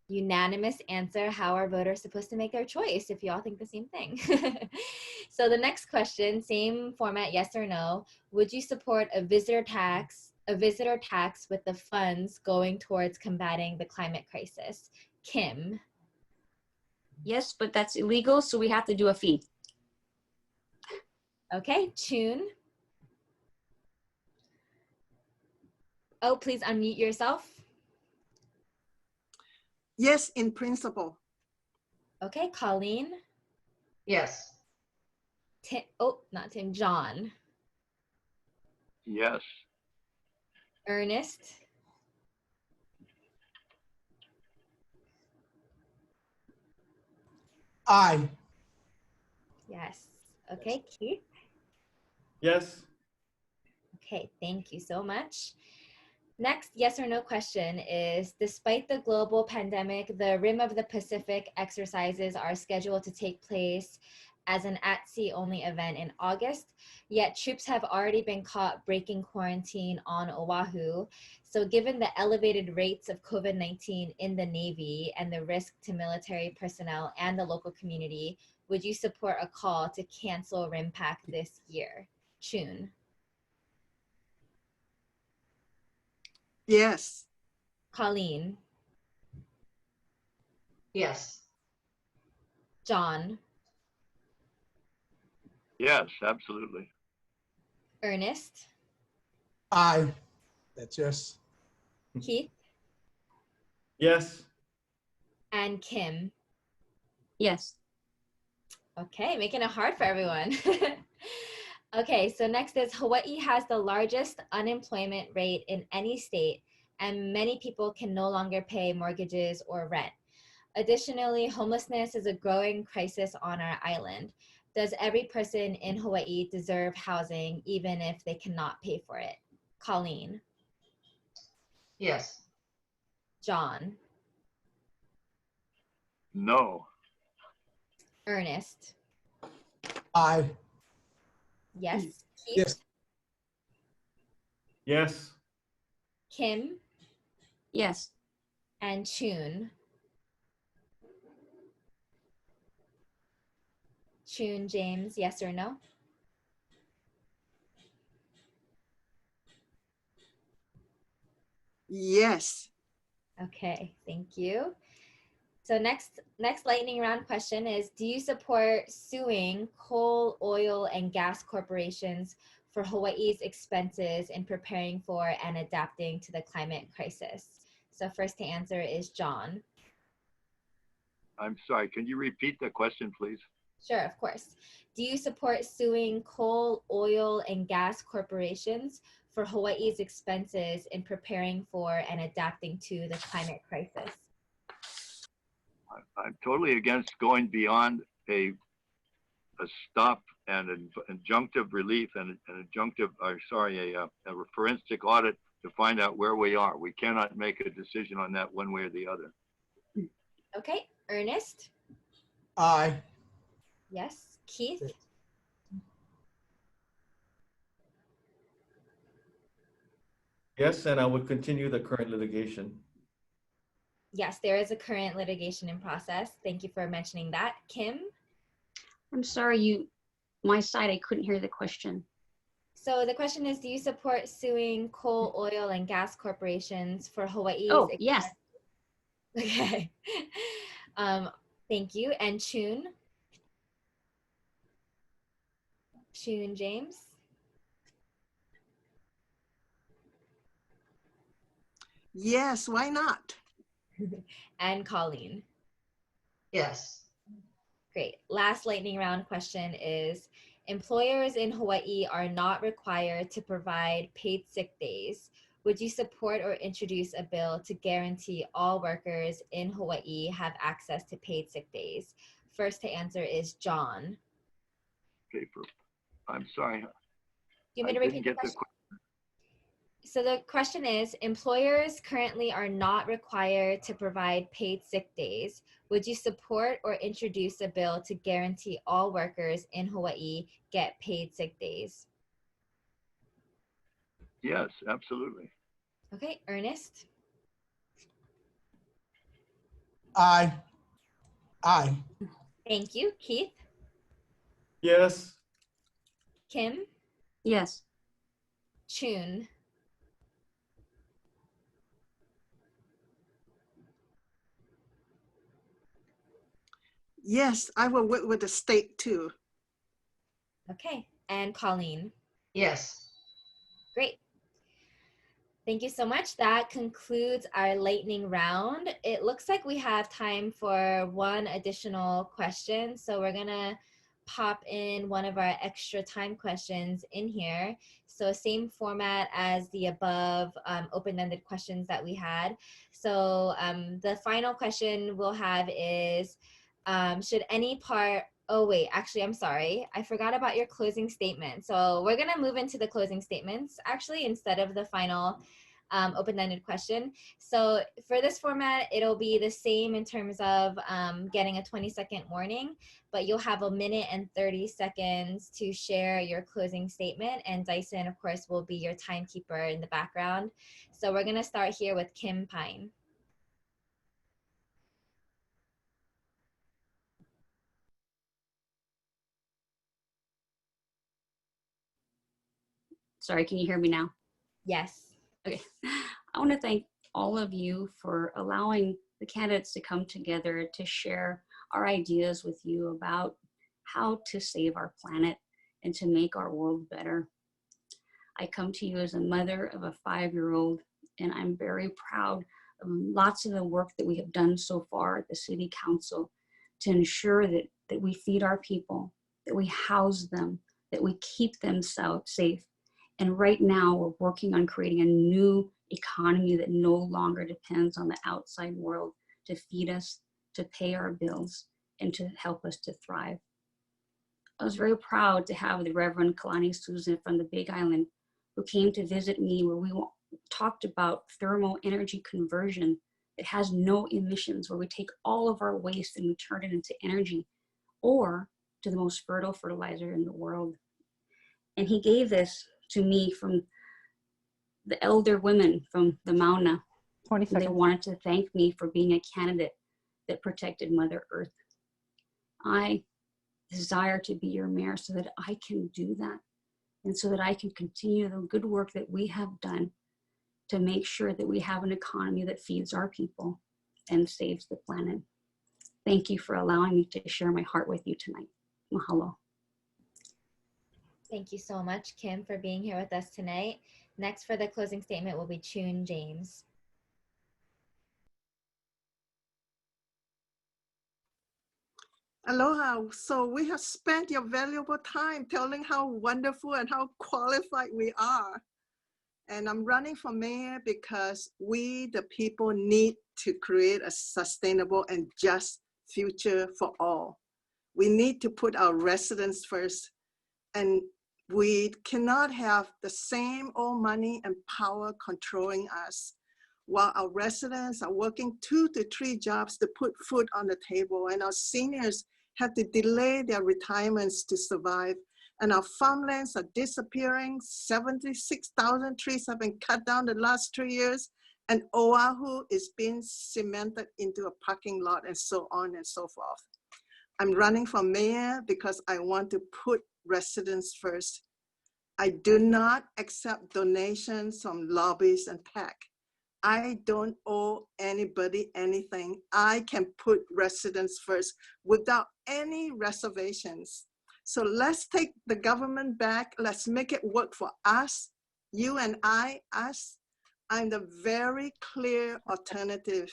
unanimous answer. How are voters supposed to make their choice if you all think the same thing? So the next question, same format, yes or no. Would you support a visitor tax with the funds going towards combating the climate crisis? Kim. Yes, but that's illegal, so we have to do a fee. Okay, Choon. Oh, please unmute yourself. Yes, in principle. Okay, Colleen. Yes. Tim, oh, not Tim, John. Yes. Ernest. Aye. Yes. Okay, Keith. Yes. Okay, thank you so much. Next yes or no question is, despite the global pandemic, the Rim of the Pacific exercises are scheduled to take place as an at-sea only event in August, yet troops have already been caught breaking quarantine on Oahu. So given the elevated rates of COVID-19 in the Navy and the risk to military personnel and the local community, would you support a call to cancel RIMPAC this year? Choon. Yes. Colleen. Yes. John. Yes, absolutely. Ernest. Aye. That's yes. Keith. Yes. And Kim. Yes. Okay, making it hard for everyone. Okay, so next is, Hawaii has the largest unemployment rate in any state, and many people can no longer pay mortgages or rent. Additionally, homelessness is a growing crisis on our island. Does every person in Hawaii deserve housing even if they cannot pay for it? Colleen. Yes. John. No. Ernest. Aye. Yes. Keith. Yes. Yes. Kim. Yes. And Choon. Choon James, yes or no? Yes. Okay, thank you. So next lightning round question is, do you support suing coal, oil, and gas corporations for Hawaii's expenses in preparing for and adapting to the climate crisis? So first to answer is John. I'm sorry, can you repeat the question, please? Sure, of course. Do you support suing coal, oil, and gas corporations for Hawaii's expenses in preparing for and adapting to the climate crisis? I'm totally against going beyond a stop and an injunctive relief and an injunctive, a forensic audit to find out where we are. We cannot make a decision on that one way or the other. Okay, Ernest? Aye. Yes. Keith? Yes, and I would continue the current litigation. Yes, there is a current litigation in process. Thank you for mentioning that. Kim? I'm sorry, my side, I couldn't hear the question. So the question is, do you support suing coal, oil, and gas corporations for Hawaii's? Oh, yes. Okay. Thank you. And Choon? Choon James? Yes, why not? And Colleen? Yes. Great. Last lightning round question is, employers in Hawaii are not required to provide paid sick days. Would you support or introduce a bill to guarantee all workers in Hawaii have access to paid sick days? First to answer is John. Okay, I'm sorry. Do you want me to repeat the question? So the question is, employers currently are not required to provide paid sick days. Would you support or introduce a bill to guarantee all workers in Hawaii get paid sick days? Yes, absolutely. Okay, Ernest? Aye. Aye. Thank you. Keith? Yes. Kim? Yes. Choon? Yes, I will work with the state too. Okay, and Colleen? Yes. Great. Thank you so much. That concludes our lightning round. It looks like we have time for one additional question. So we're gonna pop in one of our extra time questions in here. So same format as the above open-ended questions that we had. So the final question we'll have is, should any part, oh wait, actually, I'm sorry. I forgot about your closing statement. So we're gonna move into the closing statements actually instead of the final open-ended question. So for this format, it'll be the same in terms of getting a 20-second warning, but you'll have 1 minute and 30 seconds to share your closing statement. And Dyson, of course, will be your timekeeper in the background. So we're gonna start here with Kim Pine. Sorry, can you hear me now? Yes. Okay. I want to thank all of you for allowing the candidates to come together to share our ideas with you about how to save our planet and to make our world better. I come to you as a mother of a 5-year-old, and I'm very proud of lots of the work that we have done so far at the City Council to ensure that we feed our people, that we house them, that we keep them safe. And right now we're working on creating a new economy that no longer depends on the outside world to feed us, to pay our bills, and to help us to thrive. I was very proud to have the Reverend Kalani Susan from the Big Island, who came to visit me, where we talked about thermal energy conversion that has no emissions, where we take all of our waste and we turn it into energy or to the most fertile fertilizer in the world. And he gave this to me from the elder women from the Mauna. 20 seconds. They wanted to thank me for being a candidate that protected Mother Earth. I desire to be your mayor so that I can do that, and so that I can continue the good work that we have done to make sure that we have an economy that feeds our people and saves the planet. Thank you for allowing me to share my heart with you tonight. Mahalo. Thank you so much, Kim, for being here with us tonight. Next for the closing statement will be Choon James. Aloha. So we have spent your valuable time telling how wonderful and how qualified we are. And I'm running for mayor because we, the people, need to create a sustainable and just future for all. We need to put our residents first, and we cannot have the same old money and power controlling us while our residents are working 2 to 3 jobs to put food on the table, and our seniors have to delay their retirements to survive, and our farmlands are disappearing. 76,000 trees have been cut down the last 3 years, and Oahu is being cemented into a parking lot, and so on and so forth. I'm running for mayor because I want to put residents first. I do not accept donations from lobbies and PAC. I don't owe anybody anything. I can put residents first without any reservations. So let's take the government back. Let's make it work for us, you and I, us. I'm the very clear alternative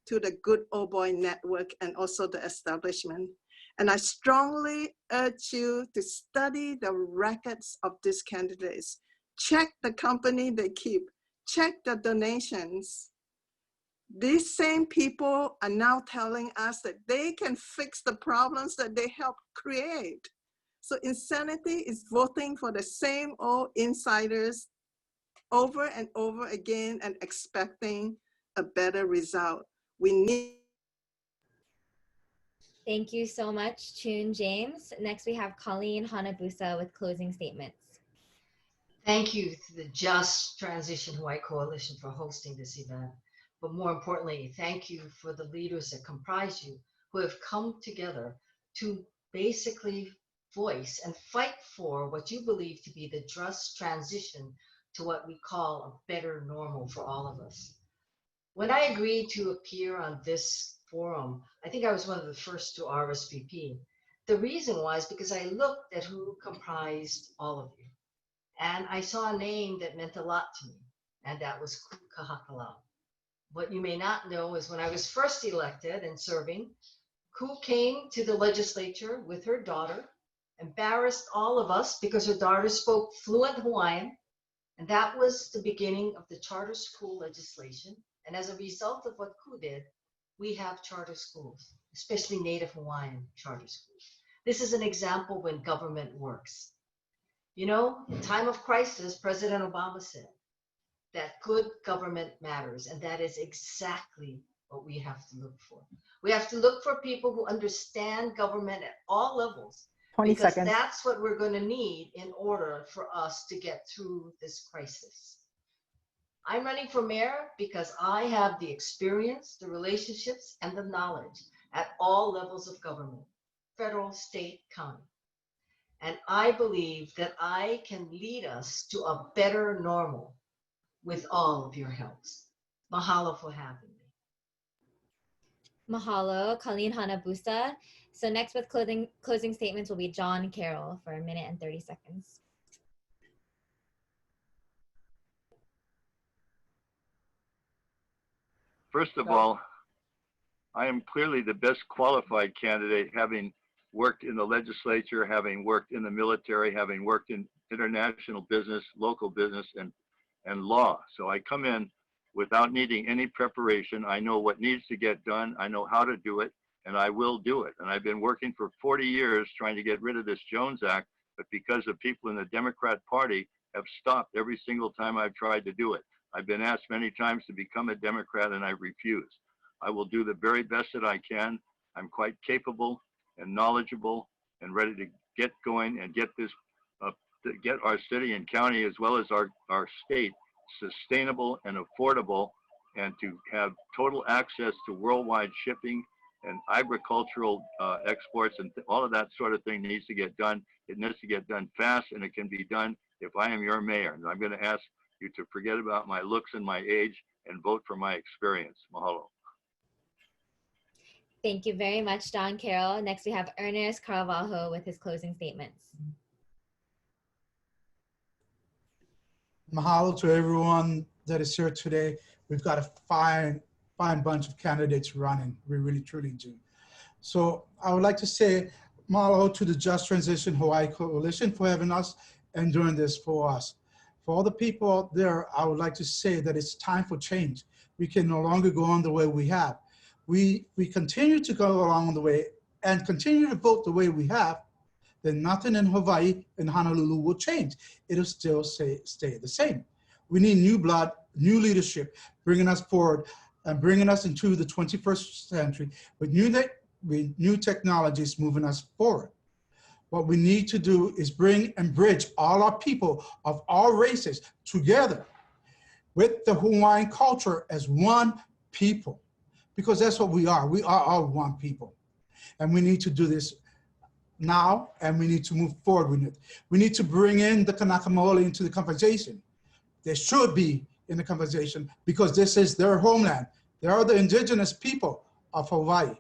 to the Good Old Boy Network and also the establishment. And I strongly urge you to study the records of these candidates. Check the company they keep. Check the donations. These same people are now telling us that they can fix the problems that they helped create. So insanity is voting for the same old insiders over and over again and expecting a better result. We need. Thank you so much, Choon James. Next, we have Colleen Hanabusa with closing statements. Thank you to the Just Transition Hawaii Coalition for hosting this event. But more importantly, thank you for the leaders that comprise you who have come together to basically voice and fight for what you believe to be the just transition to what we call a better normal for all of us. When I agreed to appear on this forum, I think I was one of the first to RSVP. The reason was because I looked at who comprised all of you. And I saw a name that meant a lot to me, and that was Kahakalau. What you may not know is when I was first elected and serving, Ku came to the legislature with her daughter, embarrassed all of us because her daughter spoke fluent Hawaiian, and that was the beginning of the charter school legislation. And as a result of what Ku did, we have charter schools, especially Native Hawaiian charter schools. This is an example when government works. You know, in time of crisis, President Obama said that good government matters, and that is exactly what we have to look for. We have to look for people who understand government at all levels, 20 because seconds. that's what we're going to need in order for us to get through this crisis. I'm running for mayor because I have the experience, the relationships, and the knowledge at all levels of government, federal, state, county. And I believe that I can lead us to a better normal with all of your helps. Mahalo for having me. Mahalo, Colleen Hanabusa. So next with closing statements will be John Carroll for 1 minute and 30 seconds. First of all, I am clearly the best qualified candidate, having worked in the legislature, having worked in the military, having worked in international business, local business, and law. So I come in without needing any preparation. I know what needs to get done. I know how to do it, and I will do it. And I've been working for 40 years trying to get rid of this Jones Act, but because of people in the Democrat Party have stopped every single time I've tried to do it. I've been asked many times to become a Democrat, and I refuse. I will do the very best that I can. I'm quite capable and knowledgeable and ready to get going and get this, to get our city and county as well as our state sustainable and affordable, and to have total access to worldwide shipping and agricultural exports, and all of that sort of thing needs to get done. It needs to get done fast, and it can be done if I am your mayor. And I'm going to ask you to forget about my looks and my age and vote for my experience. Mahalo. Thank you very much, Don Carroll. Next, we have Ernest Caravalho with his closing statements. Mahalo to everyone that is here today. We've got a fine bunch of candidates running. We really, truly do. So I would like to say mahalo to the Just Transition Hawaii Coalition for having us and doing this for us. For all the people out there, I would like to say that it's time for change. We can no longer go on the way we have. We continue to go along the way and continue to vote the way we have, then nothing in Hawaii and Honolulu will change. It'll still stay the same. We need new blood, new leadership, bringing us forward and bringing us into the 21st century with new technologies moving us forward. What we need to do is bring and bridge all our people of all races together with the Hawaiian culture as one people, because that's what we are. We are all one people. And we need to do this now, and we need to move forward with it. We need to bring in the Kanaka Maoli into the conversation. They should be in the conversation because this is their homeland. They are the indigenous people of Hawaii.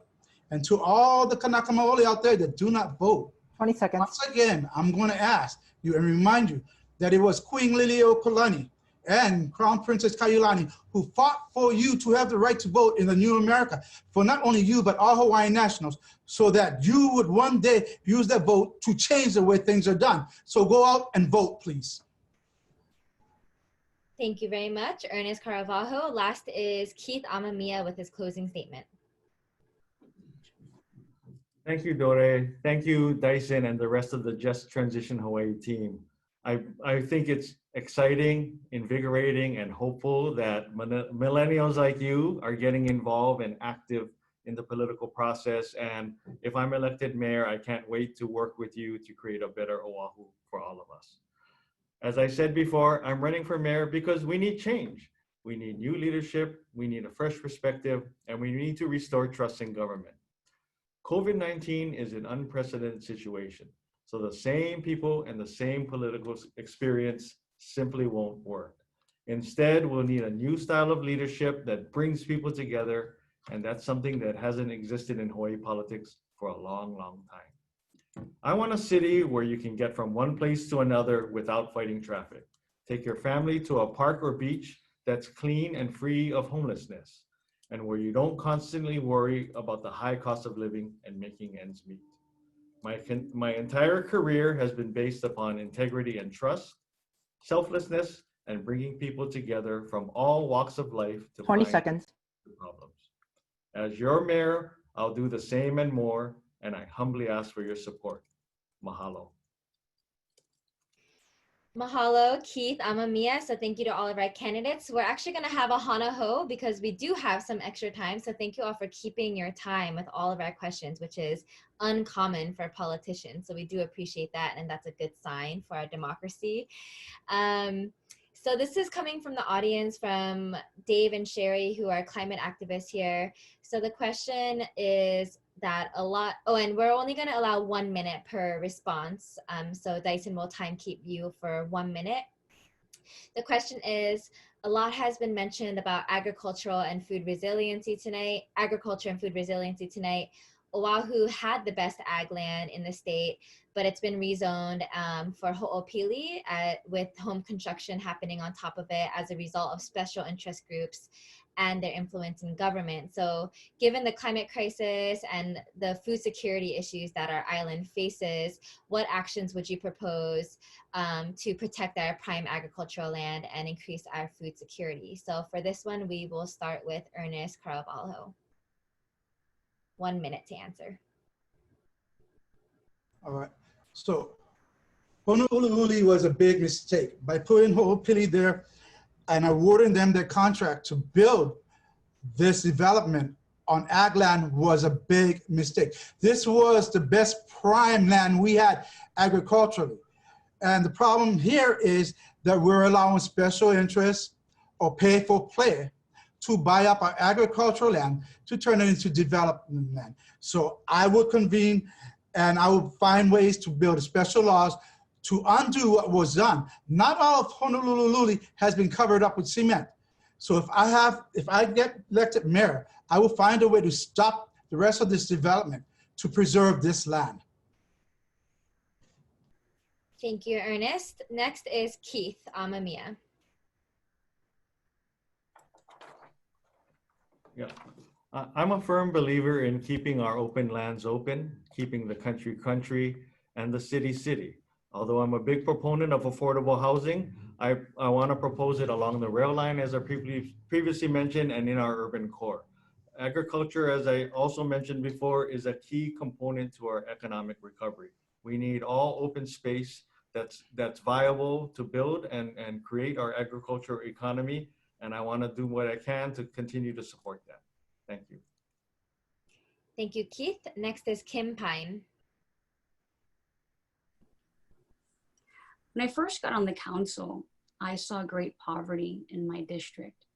And to all the Kanaka Maoli out there that do not vote, 20 seconds. once again, I'm going to ask you and remind you that it was Queen Liliuokalani and Crown Princess Kaiulani who fought for you to have the right to vote in the new America, for not only you, but all Hawaiian nationals, so that you would one day use that vote to change the way things are done. So go out and vote, please. Thank you very much, Ernest Caravalho. Last is Keith Amemiya with his closing statement. Thank you, Dore. Thank you, Dyson, and the rest of the Just Transition Hawaii team. I think it's exciting, invigorating, and hopeful that millennials like you are getting involved and active in the political process. And if I'm elected mayor, I can't wait to work with you to create a better Oahu for all of us. As I said before, I'm running for mayor because we need change. We need new leadership, we need a fresh perspective, and we need to restore trust in government. COVID-19 is an unprecedented situation, so the same people and the same political experience simply won't work. Instead, we'll need a new style of leadership that brings people together, and that's something that hasn't existed in Hawaii politics for a long, long time. I want a city where you can get from one place to another without fighting traffic. Take your family to a park or beach that's clean and free of homelessness, and where you don't constantly worry about the high cost of living and making ends meet. My entire career has been based upon integrity and trust, selflessness, and bringing people together from all walks of life to 20 find seconds. problems. As your mayor, I'll do the same and more, and I humbly ask for your support. Mahalo. Mahalo, Keith Amemiya. So thank you to all of our candidates. We're actually going to have a hana ho because we do have some extra time. So thank you all for keeping your time with all of our questions, which is uncommon for politicians. So we do appreciate that, and that's a good sign for our democracy. So this is coming from the audience, from Dave and Sherry, who are climate activists here. So the question is that and we're only going to allow 1 minute per response. So Dyson will time keep you for 1 minute. The question is, a lot has been mentioned about agriculture and food resiliency tonight. Oahu had the best ag land in the state, but it's been rezoned for ho'opili with home construction happening on top of it as a result of special interest groups and their influence in government. So given the climate crisis and the food security issues that our island faces, what actions would you propose to protect our prime agricultural land and increase our food security? So for this one, we will start with Ernest Caravalho. 1 minute to answer. All right. So Honolulu was a big mistake. By putting Ho'opili there and awarding them their contract to build this development on ag land was a big mistake. This was the best prime land we had agriculturally. And the problem here is that we're allowing special interests or pay for play to buy up our agricultural land to turn it into development land. So I would convene and I would find ways to build special laws to undo what was done. Not all of Honolulu has been covered up with cement. So if I get elected mayor, I will find a way to stop the rest of this development to preserve this land. Thank you, Ernest. Next is Keith Amemiya. Yeah. I'm a firm believer in keeping our open lands open, keeping the country country, and the city city. Although I'm a big proponent of affordable housing, I want to propose it along the rail line, as I previously mentioned, and in our urban core. Agriculture, as I also mentioned before, is a key component to our economic recovery. We need all open space that's viable to build and create our agricultural economy. And I want to do what I can to continue to support that. Thank you. Thank you, Keith. Next is Kim Pine. When I first got on the council, I saw great poverty in my district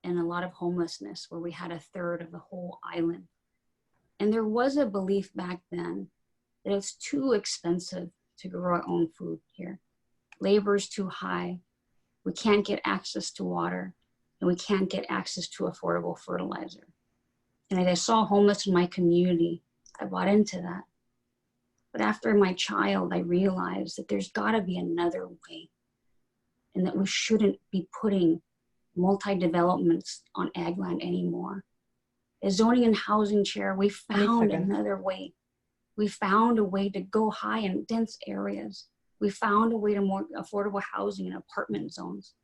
and a lot of homelessness, where we had a third of the whole island. And there was a belief back then that it's too expensive to grow our own food here. Labor's too high. We can't get access to water, and we can't get access to affordable fertilizer. And as I saw homeless in my community, I bought into that. But after my child, I realized that there's gotta be another way, and that we shouldn't be putting multi-developments on ag land anymore. As zoning and housing chair, we found another way. We found a way to go high in dense areas. We found a way to more affordable housing in apartment zones.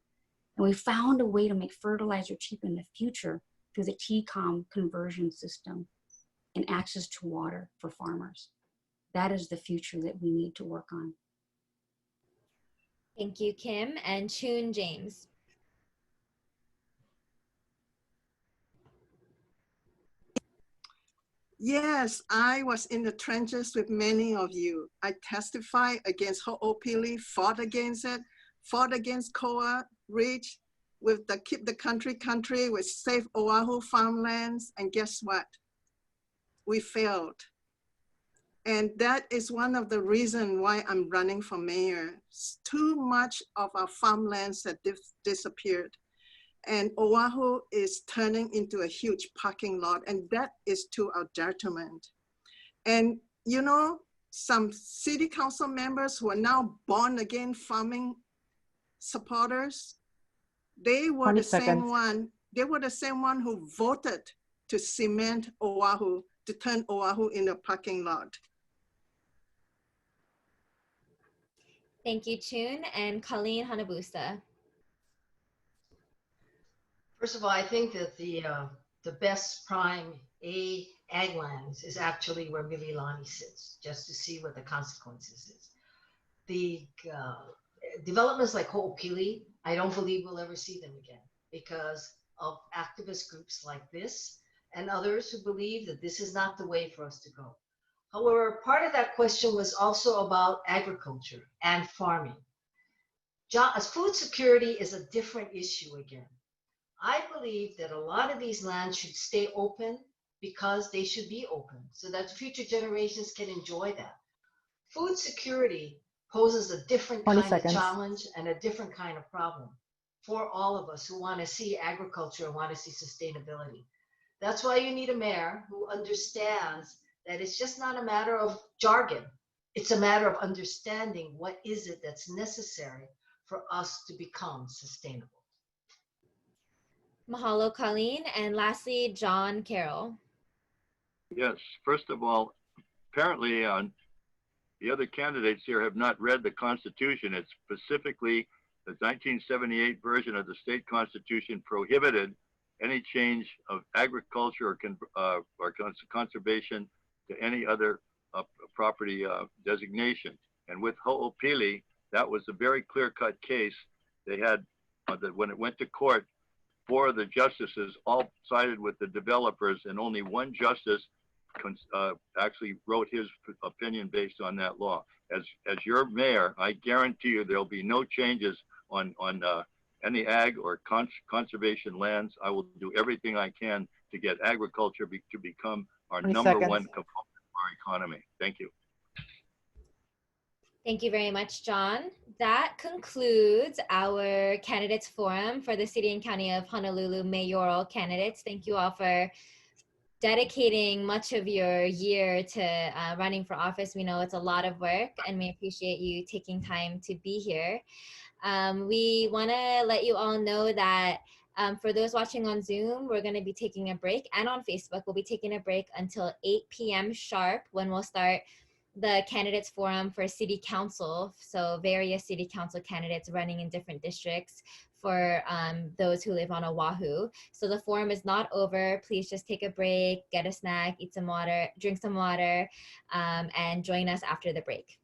And we found a way to make fertilizer cheap in the future through the TCOM conversion system and access to water for farmers. That is the future that we need to work on. Thank you, Kim. And Choon James. Yes, I was in the trenches with many of you. I testified against Ho'opili, fought against it, fought against COA, Ridge, with the Keep the Country Country, with Save Oahu farmlands, and guess what? We failed. And that is one of the reasons why I'm running for mayor. Too much of our farmlands have disappeared. And Oahu is turning into a huge parking lot, and that is to our detriment. And you know, some city council members who are now born again farming supporters, they were the same one. They were the same one who voted to cement Oahu, to turn Oahu into a parking lot. Thank you, Choon. And Colleen Hanabusa. First of all, I think that the best prime ag lands is actually where Mililani sits, just to see what the consequences is. The developments like Ho'opili, I don't believe we'll ever see them again because of activist groups like this and others who believe that this is not the way for us to go. However, part of that question was also about agriculture and farming. Food security is a different issue again. I believe that a lot of these lands should stay open because they should be open so that future generations can enjoy that. Food security poses a different kind of challenge and a different kind of problem for all of us who want to see agriculture and want to see sustainability. That's why you need a mayor who understands that it's just not a matter of jargon. It's a matter of understanding what is it that's necessary for us to become sustainable. Mahalo, Colleen. And lastly, John Carroll. Yes, first of all, apparently the other candidates here have not read the Constitution. It's specifically the 1978 version of the state constitution prohibited any change of agriculture or conservation to any other property designation. And with Ho'opili, that was a very clear-cut case. They had, that when it went to court, 4 of the justices all sided with the developers, and only one justice actually wrote his opinion based on that law. As your mayor, I guarantee you there'll be no changes on any ag or conservation lands. I will do everything I can to get agriculture to become our number one component of our economy. Thank you. Thank you very much, John. That concludes our candidates forum for the City and County of Honolulu mayoral candidates. Thank you all for dedicating much of your year to running for office. We know it's a lot of work, and we appreciate you taking time to be here. We want to let you all know that for those watching on Zoom, we're going to be taking a break, and on Facebook, we'll be taking a break until 8 p.m. sharp, when we'll start the candidates forum for city council. So various city council candidates running in different districts for those who live on Oahu. So the forum is not over. Please just take a break, get a snack, eat some water, drink some water, and join us after the break.